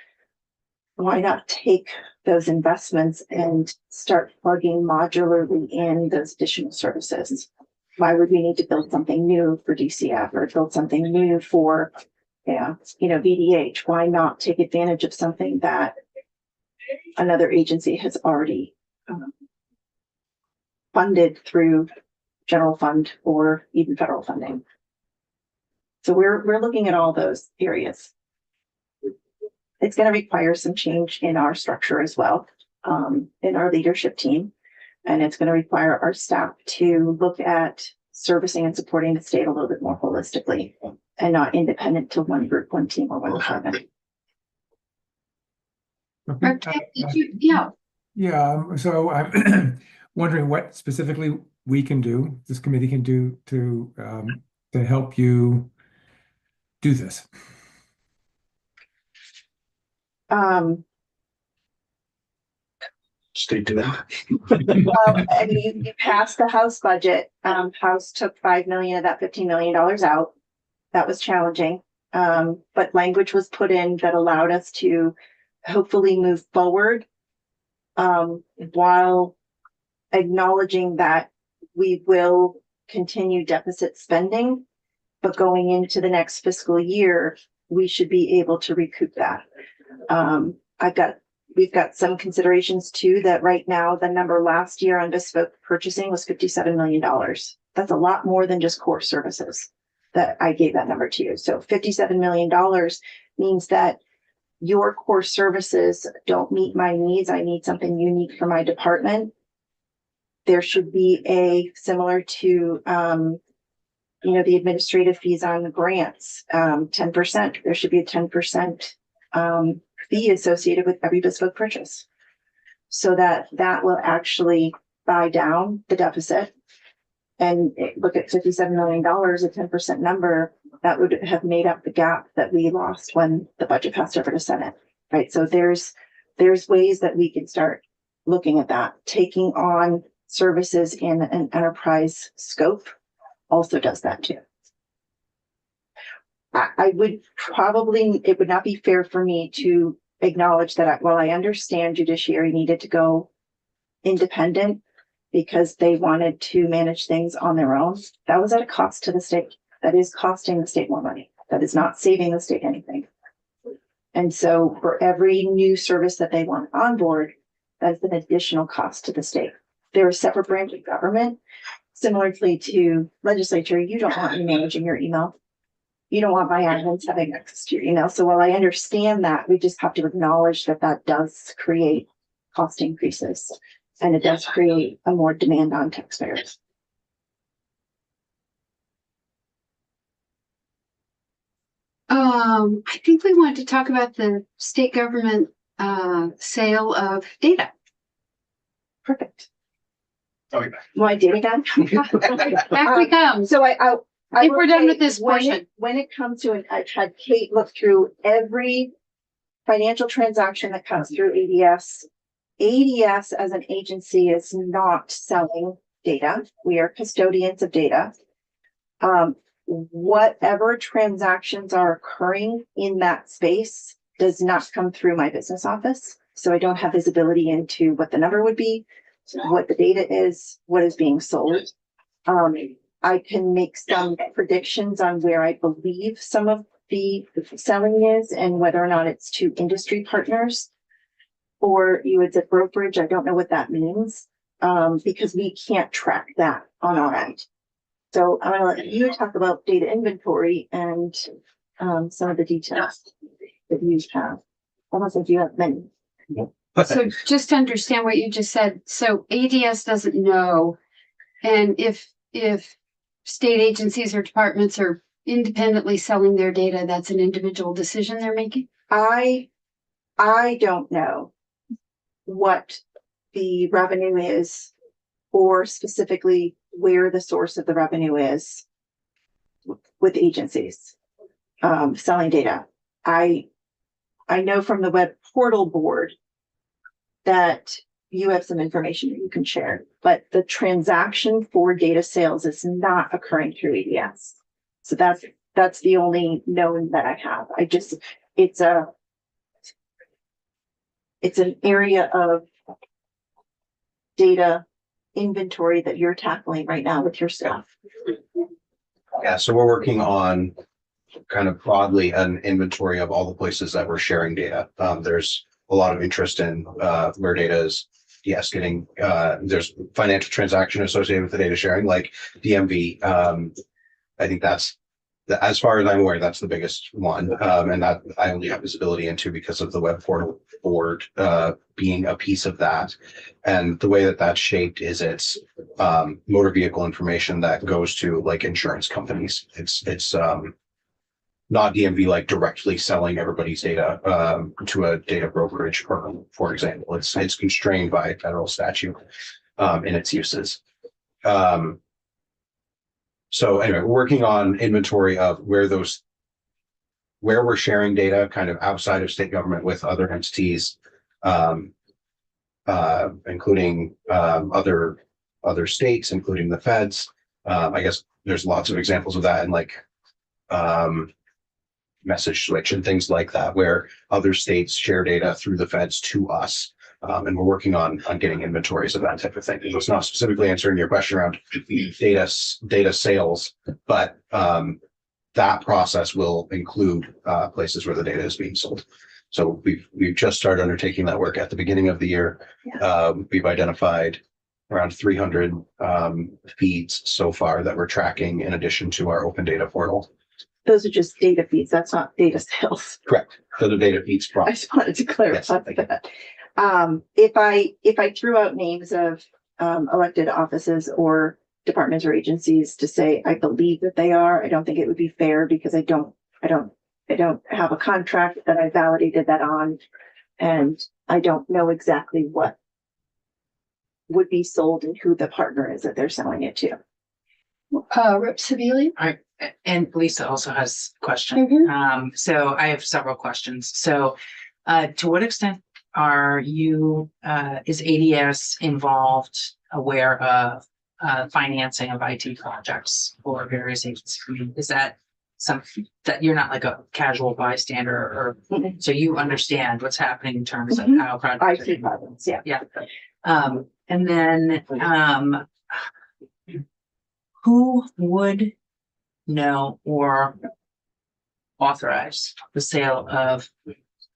why not take those investments and start plugging modularly in those additional services? Why would we need to build something new for DCF or build something new for, VDH? Why not take advantage of something that another agency has already funded through general fund or even federal funding? So we're looking at all those areas. It's going to require some change in our structure as well, in our leadership team. And it's going to require our staff to look at servicing and supporting the state a little bit more holistically and not independent to one group, one team, or one department. Okay, yeah. Yeah, so I'm wondering what specifically we can do, this committee can do to help you do this. Stay tuned. I mean, you passed the House budget. House took $5 million of that $15 million out. That was challenging. But language was put in that allowed us to hopefully move forward, while acknowledging that we will continue deficit spending, but going into the next fiscal year, we should be able to recoup that. We've got some considerations too, that right now the number last year on bespoke purchasing was $57 million. That's a lot more than just core services that I gave that number to you. So $57 million means that your core services don't meet my needs. I need something unique for my department. There should be a similar to, the administrative fees on the grants, 10%. There should be a 10% fee associated with every bespoke purchase, so that will actually buy down the deficit. And look at $57 million, a 10% number, that would have made up the gap that we lost when the budget passed over to Senate, right? So there's ways that we can start looking at that. Taking on services in an enterprise scope also does that too. It would not be fair for me to acknowledge that while I understand judiciary needed to go independent because they wanted to manage things on their own, that was at a cost to the state. That is costing the state more money. That is not saving the state anything. And so for every new service that they want on board, that's an additional cost to the state. They're a separate branch of government. Similarly to legislature, you don't want me managing your email. You don't want my admins having access to your email. So while I understand that, we just have to acknowledge that that does create cost increases, and it does create a more demand on taxpayers. I think we want to talk about the state government sale of data. Perfect. Okay. My data gun. Back we come. So I If will we're done say, with this portion. when it comes to it, I've had Kate look through every financial transaction that comes through ADS. ADS as an agency is not selling data. We are custodians of data. Whatever transactions are occurring in that space does not come through my business office. So I don't have visibility into what the number would be, what the data is, what is being sold. I can make some predictions on where I believe some of the selling is and whether or not it's to industry partners, or you would say brokerage. I don't know what that means, because we can't track that on our end. So I'm gonna let you talk about data inventory and some of the details that you have. I don't think you have many. So just to understand what you just said, so ADS doesn't know, and if state agencies or departments are independently selling their data, that's an individual decision they're making? I don't know what the revenue is, or specifically where the source of the revenue is with agencies selling data. I know from the web portal board that you have some information that you can share, but the transaction for data sales is not occurring through ADS. So that's the only known that I have. it's an area of data inventory that you're tackling right now with your staff. Yeah, so we're working on kind of broadly an inventory of all the places that we're sharing data. There's a lot of interest in where data is, yes, getting there's financial transaction associated with the data sharing, like DMV. I think that's as far as I'm aware, that's the biggest one, and that I only have visibility into because of the web portal board being a piece of that. And the way that that's shaped is it's motor vehicle information that goes to like insurance companies. It's not DMV like directly selling everybody's data to a data brokerage firm, for example. It's constrained by federal statute in its uses. So anyway, we're working on inventory of where we're sharing data kind of outside of state government with other entities, including other states, including the feds. I guess there's lots of examples of that, and like message switch and things like that, where other states share data through the feds to us. And we're working on getting inventories of that type of thing. It's not specifically answering your question around data sales, but that process will include places where the data is being sold. So we've just started undertaking that work at the beginning of the year. Yeah. We've identified around 300 feeds so far that we're tracking in addition to our open data portal. Those are just data feeds. That's not data sales. Correct. So the data feeds I from. just wanted to clarify that. If I threw out names of elected offices or departments or agencies to say I believe that they are, I don't think it would be fair because I don't have a contract that I validated that on, and I don't know exactly what would be sold and who the partner is that they're selling it to. Rep. Sebeli? And Lisa also has a question. Mhm. So I have several questions. So, to what extent are you, is ADS involved, aware of, financing of IT projects for various agencies? I mean, is that something that you're not like a casual bystander, or so you understand what's happening in terms of how projects IT projects, yeah. Yeah. And then, who would know or authorize the sale of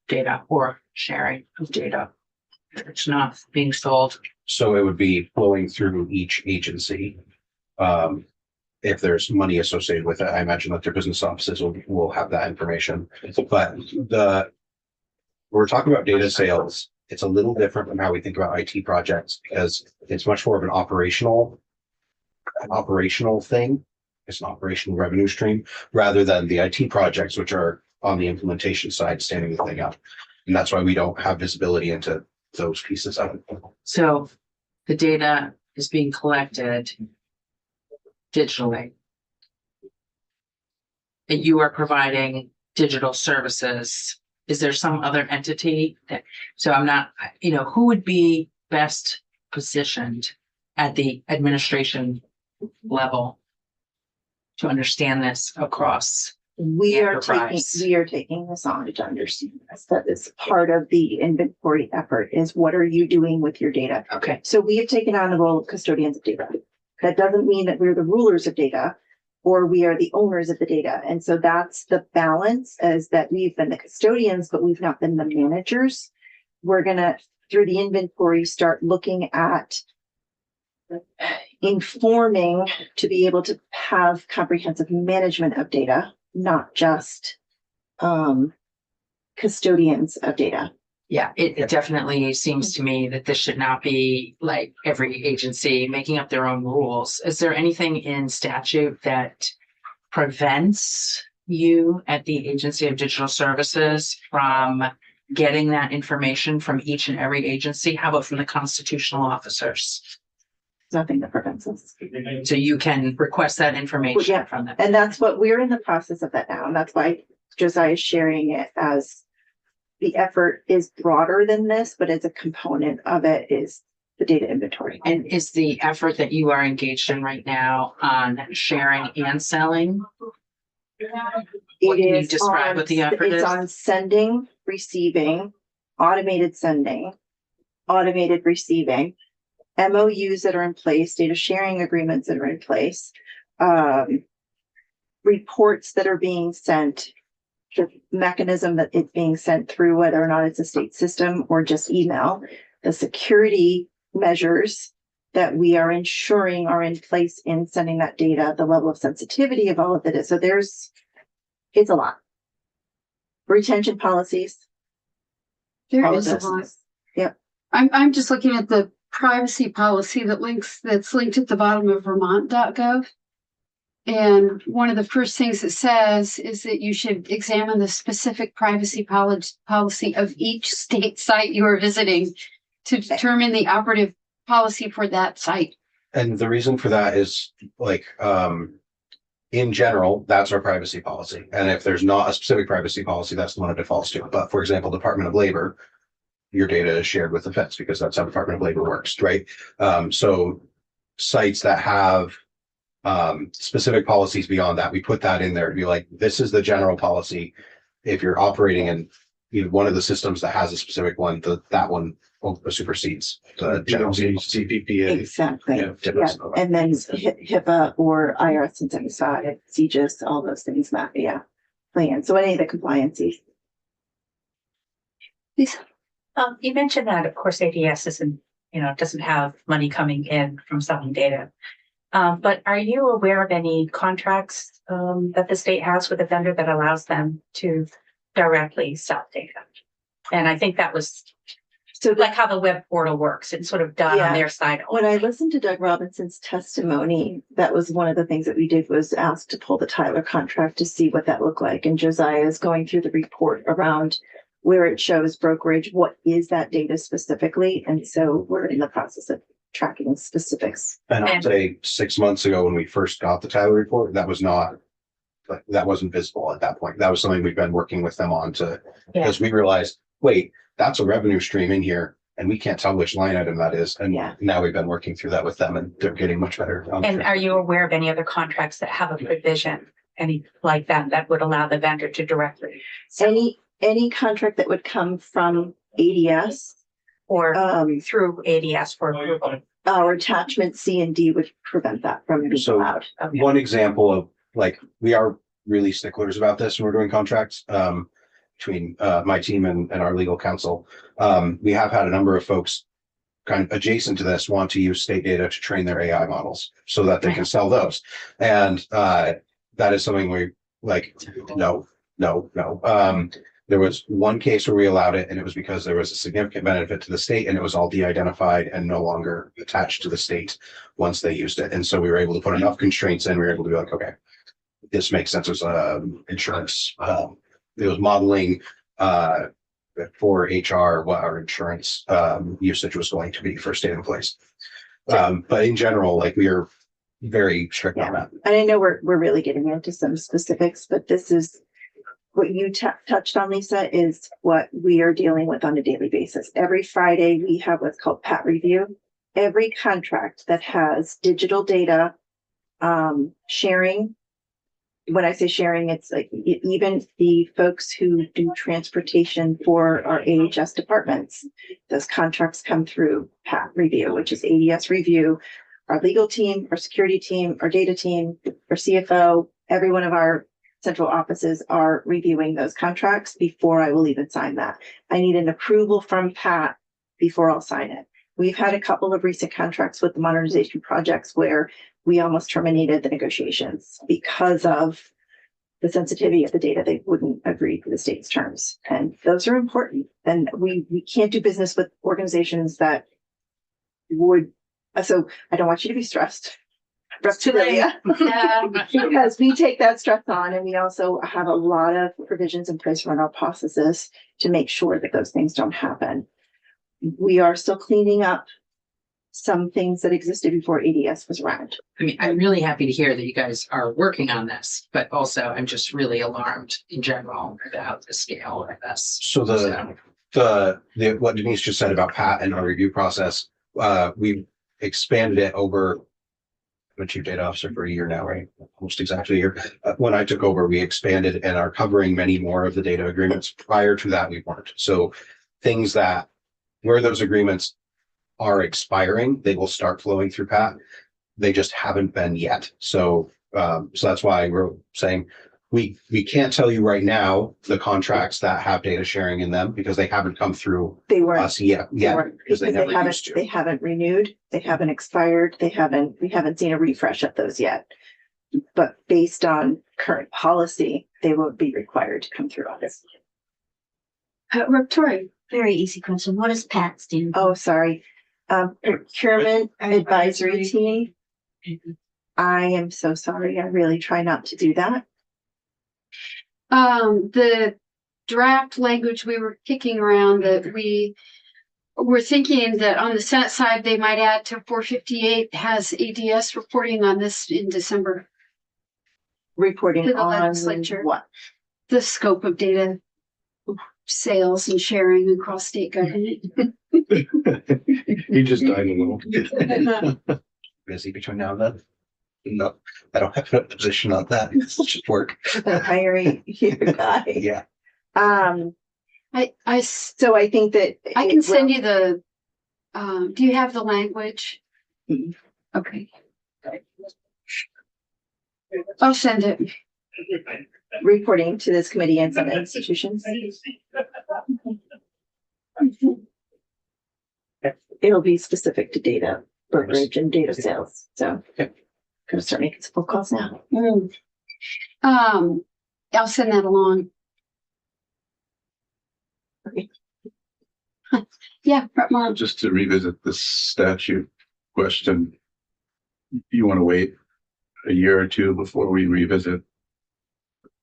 data or sharing of data if it's not being sold? So it would be flowing through each agency. If there's money associated with it, I imagine that their business offices will have that information. But we're talking about data sales. It's a little different from how we think about IT projects because it's much more of an operational thing. It's an operational revenue stream rather than the IT projects, which are on the implementation side, standing the thing up. And that's why we don't have visibility into those pieces of it. So the data is being collected digitally. And you are providing digital services. Is there some other entity that, so I'm not, who would be best positioned at the administration level to understand this across? We are taking this on to understand this. That is part of the inventory effort is what are you doing with your data? Okay. So we have taken on the role of custodians of data. That doesn't mean that we're the rulers of data or we are the owners of the data. And so that's the balance, is that we've been the custodians, but we've not been the managers. We're going to, through the inventory, start looking at informing to be able to have comprehensive management of data, not just custodians of data. Yeah, it definitely seems to me that this should not be like every agency making up their own rules. Is there anything in statute that prevents you at the Agency of Digital Services from getting that information from each and every agency? How about from the constitutional officers? Nothing that prevents us. So you can request that information from them. And that's what we're in the process of that now. And that's why Josiah is sharing it, as the effort is broader than this, but as a component of it is the data inventory. And is the effort that you are engaged in right now on sharing and selling? What can you describe what the effort is? It's on sending, receiving, automated sending, automated receiving, MOUs that are in place, data sharing agreements that are in place, reports that are being sent, the mechanism that it's being sent through, whether or not it's a state system or just email, the security measures that we are ensuring are in place in sending that data, the level of sensitivity of all of it is. So it's a lot. Retention policies. There all of is a this. lot. Yep. I'm just looking at the privacy policy that's linked at the bottom of Vermont.gov. And one of the first things it says is that you should examine the specific privacy policy of each state site you are visiting to determine the operative policy for that site. And the reason for that is like, in general, that's our privacy policy. And if there's not a specific privacy policy, that's the one it defaults to. But for example, Department of Labor, your data is shared with the feds because that's how Department of Labor works, right? So sites that have specific policies beyond that, we put that in there to be like, this is the general policy. If you're operating in one of the systems that has a specific one, that one supersedes the general CPPA. Exactly. Yeah, Yeah. And then HIPAA or IRS and 75, CGIS, all those things that, yeah, play in. So any of the compliances. Lisa? You mentioned that, of course, ADS doesn't have money coming in from selling data. But are you aware of any contracts that the state has with a vendor that allows them to directly sell data? And I think that was like how the web portal works. It's sort of done on their side. When I listened to Doug Robinson's testimony, that was one of the things that we did was ask to pull the Tyler contract to see what that looked like. And Josiah is going through the report around where it shows brokerage, what is that data specifically? And so we're in the process of tracking specifics. And I'll say 6 months ago when we first got the Tyler report, that wasn't visible at that point. That was something we've been working with them on because we realized, wait, that's a revenue stream in here and we can't tell which line item that is. And now we've been working through that with them and they're getting much better. And are you aware of any other contracts that have a provision, any like that would allow the vendor to directly sell? Any contract that would come from ADS or through ADS for approval? Our attachment C and D would prevent that from being allowed. Okay. One example of we are really sticklers about this when we're doing contracts between my team and our legal counsel. We have had a number of folks kind of adjacent to this want to use state data to train their AI models so that they can sell those. And that is something we no. There was one case where we allowed it, and it was because there was a significant benefit to the state, and it was all de-identified and no longer attached to the state once they used it. And so we were able to put enough constraints in. We were able to be like, okay, this makes sense as insurance. It was modeling for HR what our insurance usage was going to be for state employees. But in general, we are very strict on that. And I know we're really getting into some specifics, but this is what you touched on, Lisa, is what we are dealing with on a daily basis. Every Friday, we have what's called PAT review. Every contract that has digital data sharing. When I say sharing, it's like even the folks who do transportation for our AHS departments, those contracts come through PAT review, which is ADS review. Our legal team, our security team, our data team, our CFO, every one of our central offices are reviewing those contracts before I will even sign that. I need an approval from Pat before I'll sign it. We've had a couple of recent contracts with the modernization projects where we almost terminated the negotiations because of the sensitivity of the data. They wouldn't agree to the state's terms. And those are important. And we can't do business with organizations that would, so I don't want you to be stressed. Because we take that stress on, and we also have a lot of provisions in place around our processes to make sure that those things don't happen. We are still cleaning up some things that existed before ADS was around. I mean, I'm really happy to hear that you guys are working on this, but also I'm just really alarmed in general about the scale of this. So what Denise just said about Pat and our review process, we expanded it over. I'm a chief data officer for a year now, right? Almost exactly a year. When I took over, we expanded and are covering many more of the data agreements. Prior to that, we weren't. So things that, where those agreements are expiring, they will start flowing through Pat. They just haven't been yet. So that's why we're saying we can't tell you right now the contracts that have data sharing in them because they haven't come through They weren't. us yet. Because they never used to. They haven't renewed, they haven't expired, we haven't seen a refresh of those yet. But based on current policy, they won't be required to come through us. Victoria, Very easy question. What does PAT stand for? Oh, sorry. Procurement Advisory Team. I am so sorry. I really try not to do that. the draft language we were kicking around that we were thinking that on the Senate side, they might add to 458 has ADS reporting on this in December. Reporting To the on legislature. what? The scope of data sales and sharing across state government. He just died a little. Busy between now and then. No, I don't have a position on that. It's just work. Hiring your guy. Yeah. So I think that I can send you the, do you have the language? Mhm. Okay. I'll send it. reporting to this committee and some institutions. It'll be specific to data brokerage and data sales. So gonna start making some phone calls now. I'll send that along. Okay. Yeah, Mom. Just to revisit the statute question, you want to wait a year or two before we revisit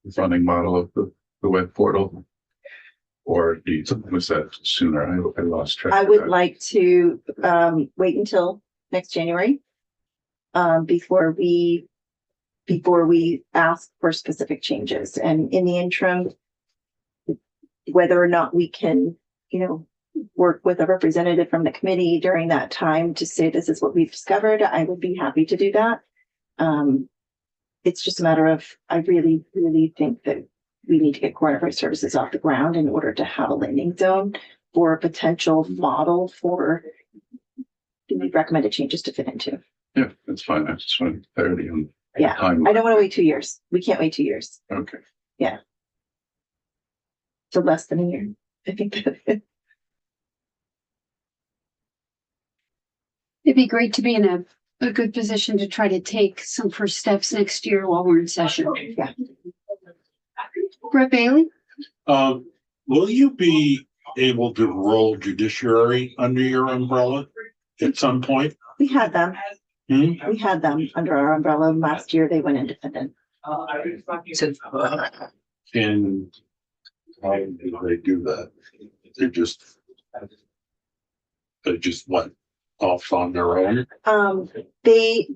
the funding model of the web portal? Or do you, was that sooner? I lost track. I of would that. like to wait until next January before we ask for specific changes. And in the interim, whether or not we can, work with a representative from the committee during that time to say this is what we've discovered, I would be happy to do that. It's just a matter of, I really, really think that we need to get coronavirus services off the ground in order to have a landing zone for a potential model for the recommended changes to fit into. Yeah, that's fine. I just wanted clarity on Yeah, timeline. I don't want to wait 2 years. We can't wait 2 years. Okay. So less than a year. I think that It'd be great to be in a good position to try to take some first steps next year while we're in session. Yeah. Brett Bailey? Will you be able to roll judiciary under your umbrella at some point? we had them. Hmm? We had them under our umbrella. Last year they went independent. And how do they do that? They just went off on their own?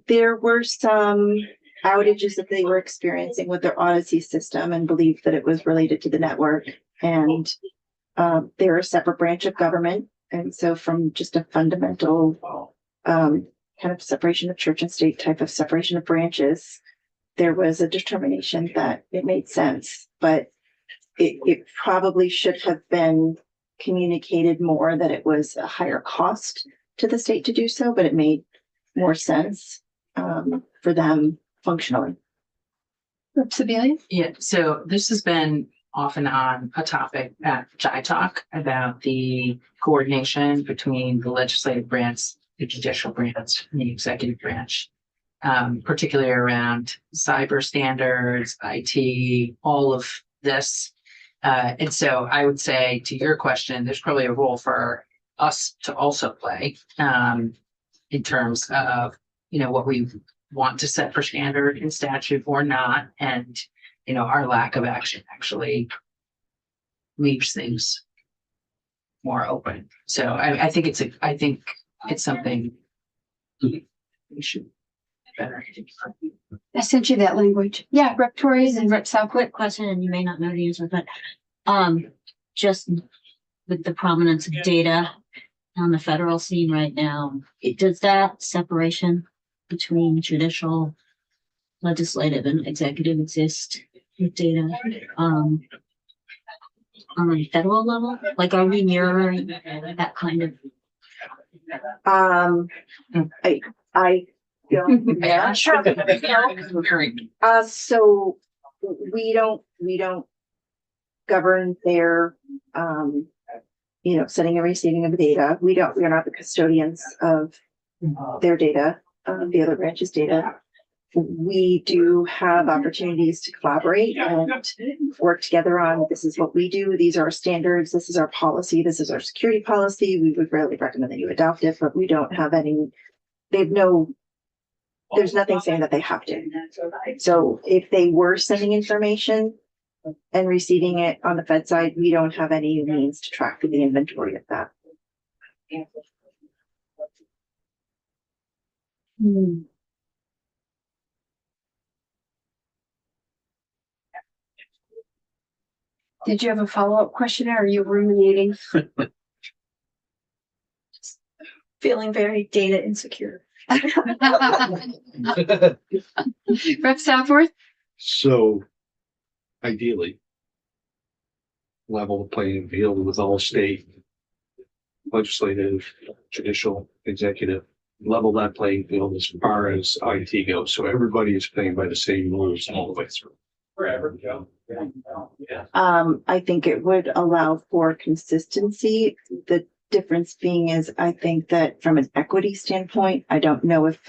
There were some outages that they were experiencing with their Odyssey system and believed that it was related to the network. And they're a separate branch of government. And so from just a fundamental kind of separation of church and state type of separation of branches, there was a determination that it made sense, but it probably should have been communicated more that it was a higher cost to the state to do so, but it made more sense for them functionally. Sibylla? Yeah, so this has been often on a topic at Jai Talk about the coordination between the legislative branch, the judicial branch, and the executive branch, particularly around cyber standards, IT, all of this. And so I would say to your question, there's probably a role for us to also play in terms of, what we want to set for standard in statute or not. And, our lack of action actually leaves things more open. So I think it's something we should better. I sent you that language. Yeah, Rep Torres and Rep Southwick. Quick question, and you may not know the answer, but just with the prominence of data on the federal scene right now, does that separation between judicial, legislative, and executive exist with data? on a federal level? Like, are we mirroring that kind of? I don't. Yeah, sure. So we don't govern their, setting and receiving of data. We are not the custodians of their data, the other branches' data. We do have opportunities to collaborate and work together on, this is what we do, these are our standards, this is our policy, this is our security policy. We would really recommend that you adopt it, but we don't have any, there's nothing saying that they have to. So if they were sending information and receiving it on the Fed side, we don't have any means to track the inventory of that. Did you have a follow-up question, or are you ruminating? Feeling very data insecure. Rep Southworth? So ideally, level the playing field with all state legislative, judicial, executive, level that playing field as far as IT goes. So everybody is playing by the same rules all the way through. I think it would allow for consistency. The difference being is, I think that from an equity standpoint, I don't know if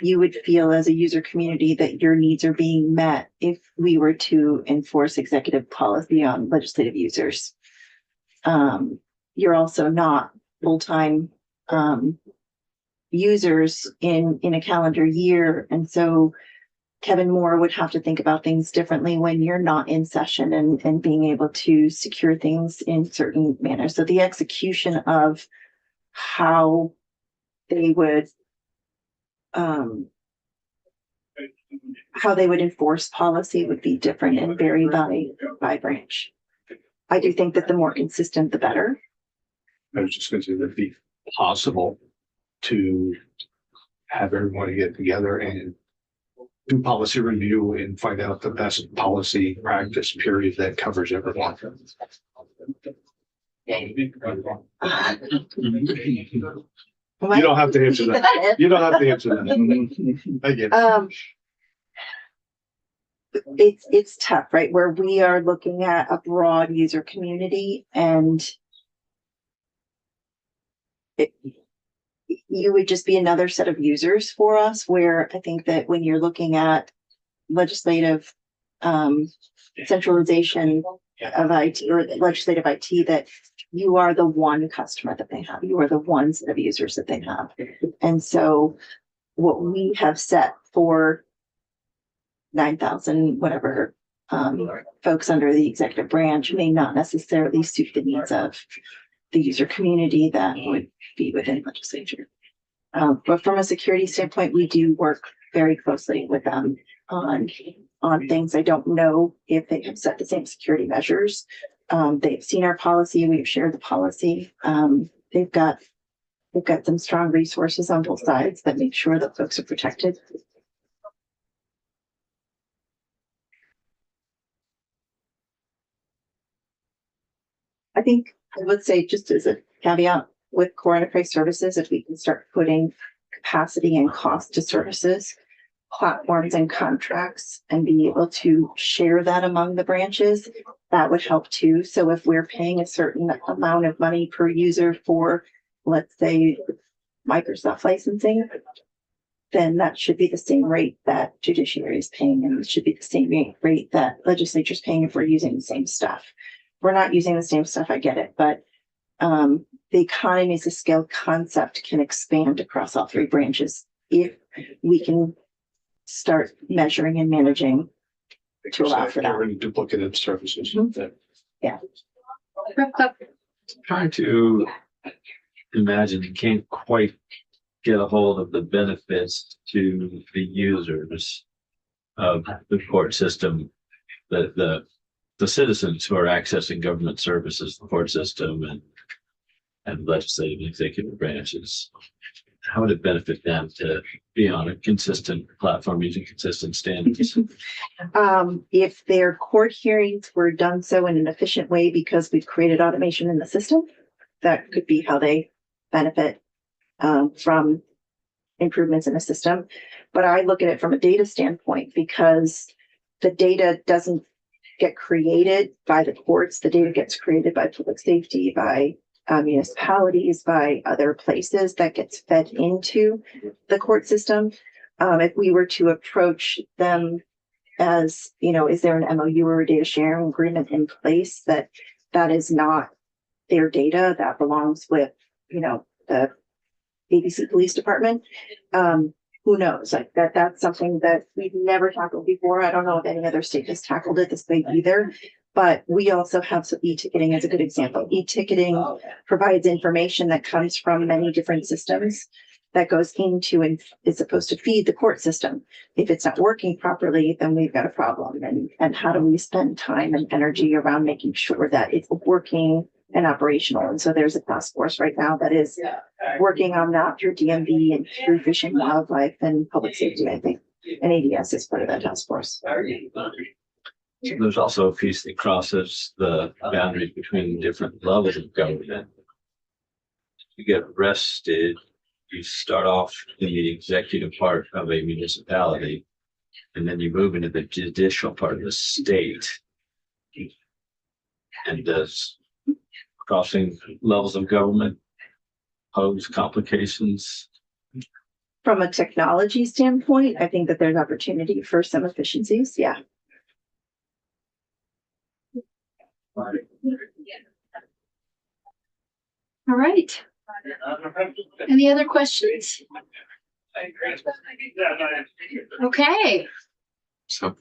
you would feel as a user community that your needs are being met if we were to enforce executive policy on legislative users. You're also not full-time users in a calendar year. And so Kevin Moore would have to think about things differently when you're not in session and being able to secure things in certain manners. So the execution of how they would enforce policy would be different and vary by branch. I do think that the more consistent, the better. I was just going to say that it'd be possible to have everyone get together and do policy review and find out the best policy practice period that covers everyone. You don't have to answer that. You don't have to answer that. I get it. It's tough, right? Where we are looking at a broad user community, and you would just be another set of users for us, where I think that when you're looking at legislative centralization of IT or legislative IT, that you are the one customer that they have. You are the one set of users that they have. And so what we have set for 9,000, whatever, folks under the executive branch may not necessarily suit the needs of the user community that would be within legislature. But from a security standpoint, we do work very closely with them on things. I don't know if they have set the same security measures. They've seen our policy. We've shared the policy. They've got some strong resources on both sides that make sure that folks are protected. I think I would say, just as a caveat with core enterprise services, if we can start putting capacity and cost to services, platforms and contracts, and be able to share that among the branches, that would help too. So if we're paying a certain amount of money per user for, let's say, Microsoft licensing, then that should be the same rate that judiciary is paying, and it should be the same rate that legislature is paying if we're using the same stuff. If we're not using the same stuff, I get it, but the economies of scale concept can expand across all three branches if we can start measuring and managing to allow for that. Duplicative services. Mm-hmm. Yeah. Trying to imagine, you can't quite get a hold of the benefits to the users of the court system, the citizens who are accessing government services, the court system, and legislative and executive branches. how would it benefit them to be on a consistent platform using consistent standards? If their court hearings were done so in an efficient way because we've created automation in the system, that could be how they benefit from improvements in the system. But I look at it from a data standpoint because the data doesn't get created by the courts. The data gets created by public safety, by municipalities, by other places that gets fed into the court system. If we were to approach them as, is there an MOU or a data sharing agreement in place that is not their data, that belongs with, the ABC Police Department? Who knows? Like that's something that we've never tackled before. I don't know if any other state has tackled it this way either. But we also have, so e-ticketing is a good example. E-ticketing provides information that comes from many different systems that goes into and is supposed to feed the court system. If it's not working properly, then we've got a problem. And how do we spend time and energy around making sure that it's working and operational? And so there's a task force right now that is working on that through DMV and through Fish and Wildlife and Public Safety, I think. And ADS is part of that task force. There's also a piece that crosses the boundaries between different levels of government. You get arrested, you start off in the executive part of a municipality, and then you move into the judicial part of the state. And does crossing levels of government pose complications? From a technology standpoint, I think that there's opportunity for some efficiencies. Yeah. All right. Any other questions? Okay. So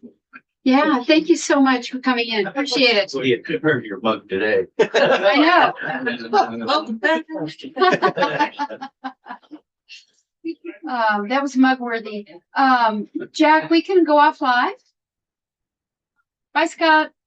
Yeah, thank you so much for coming in. Appreciate it. So you confirmed your mug today. I know. That was mug worthy. Jack, we can go off live. Bye, Scott.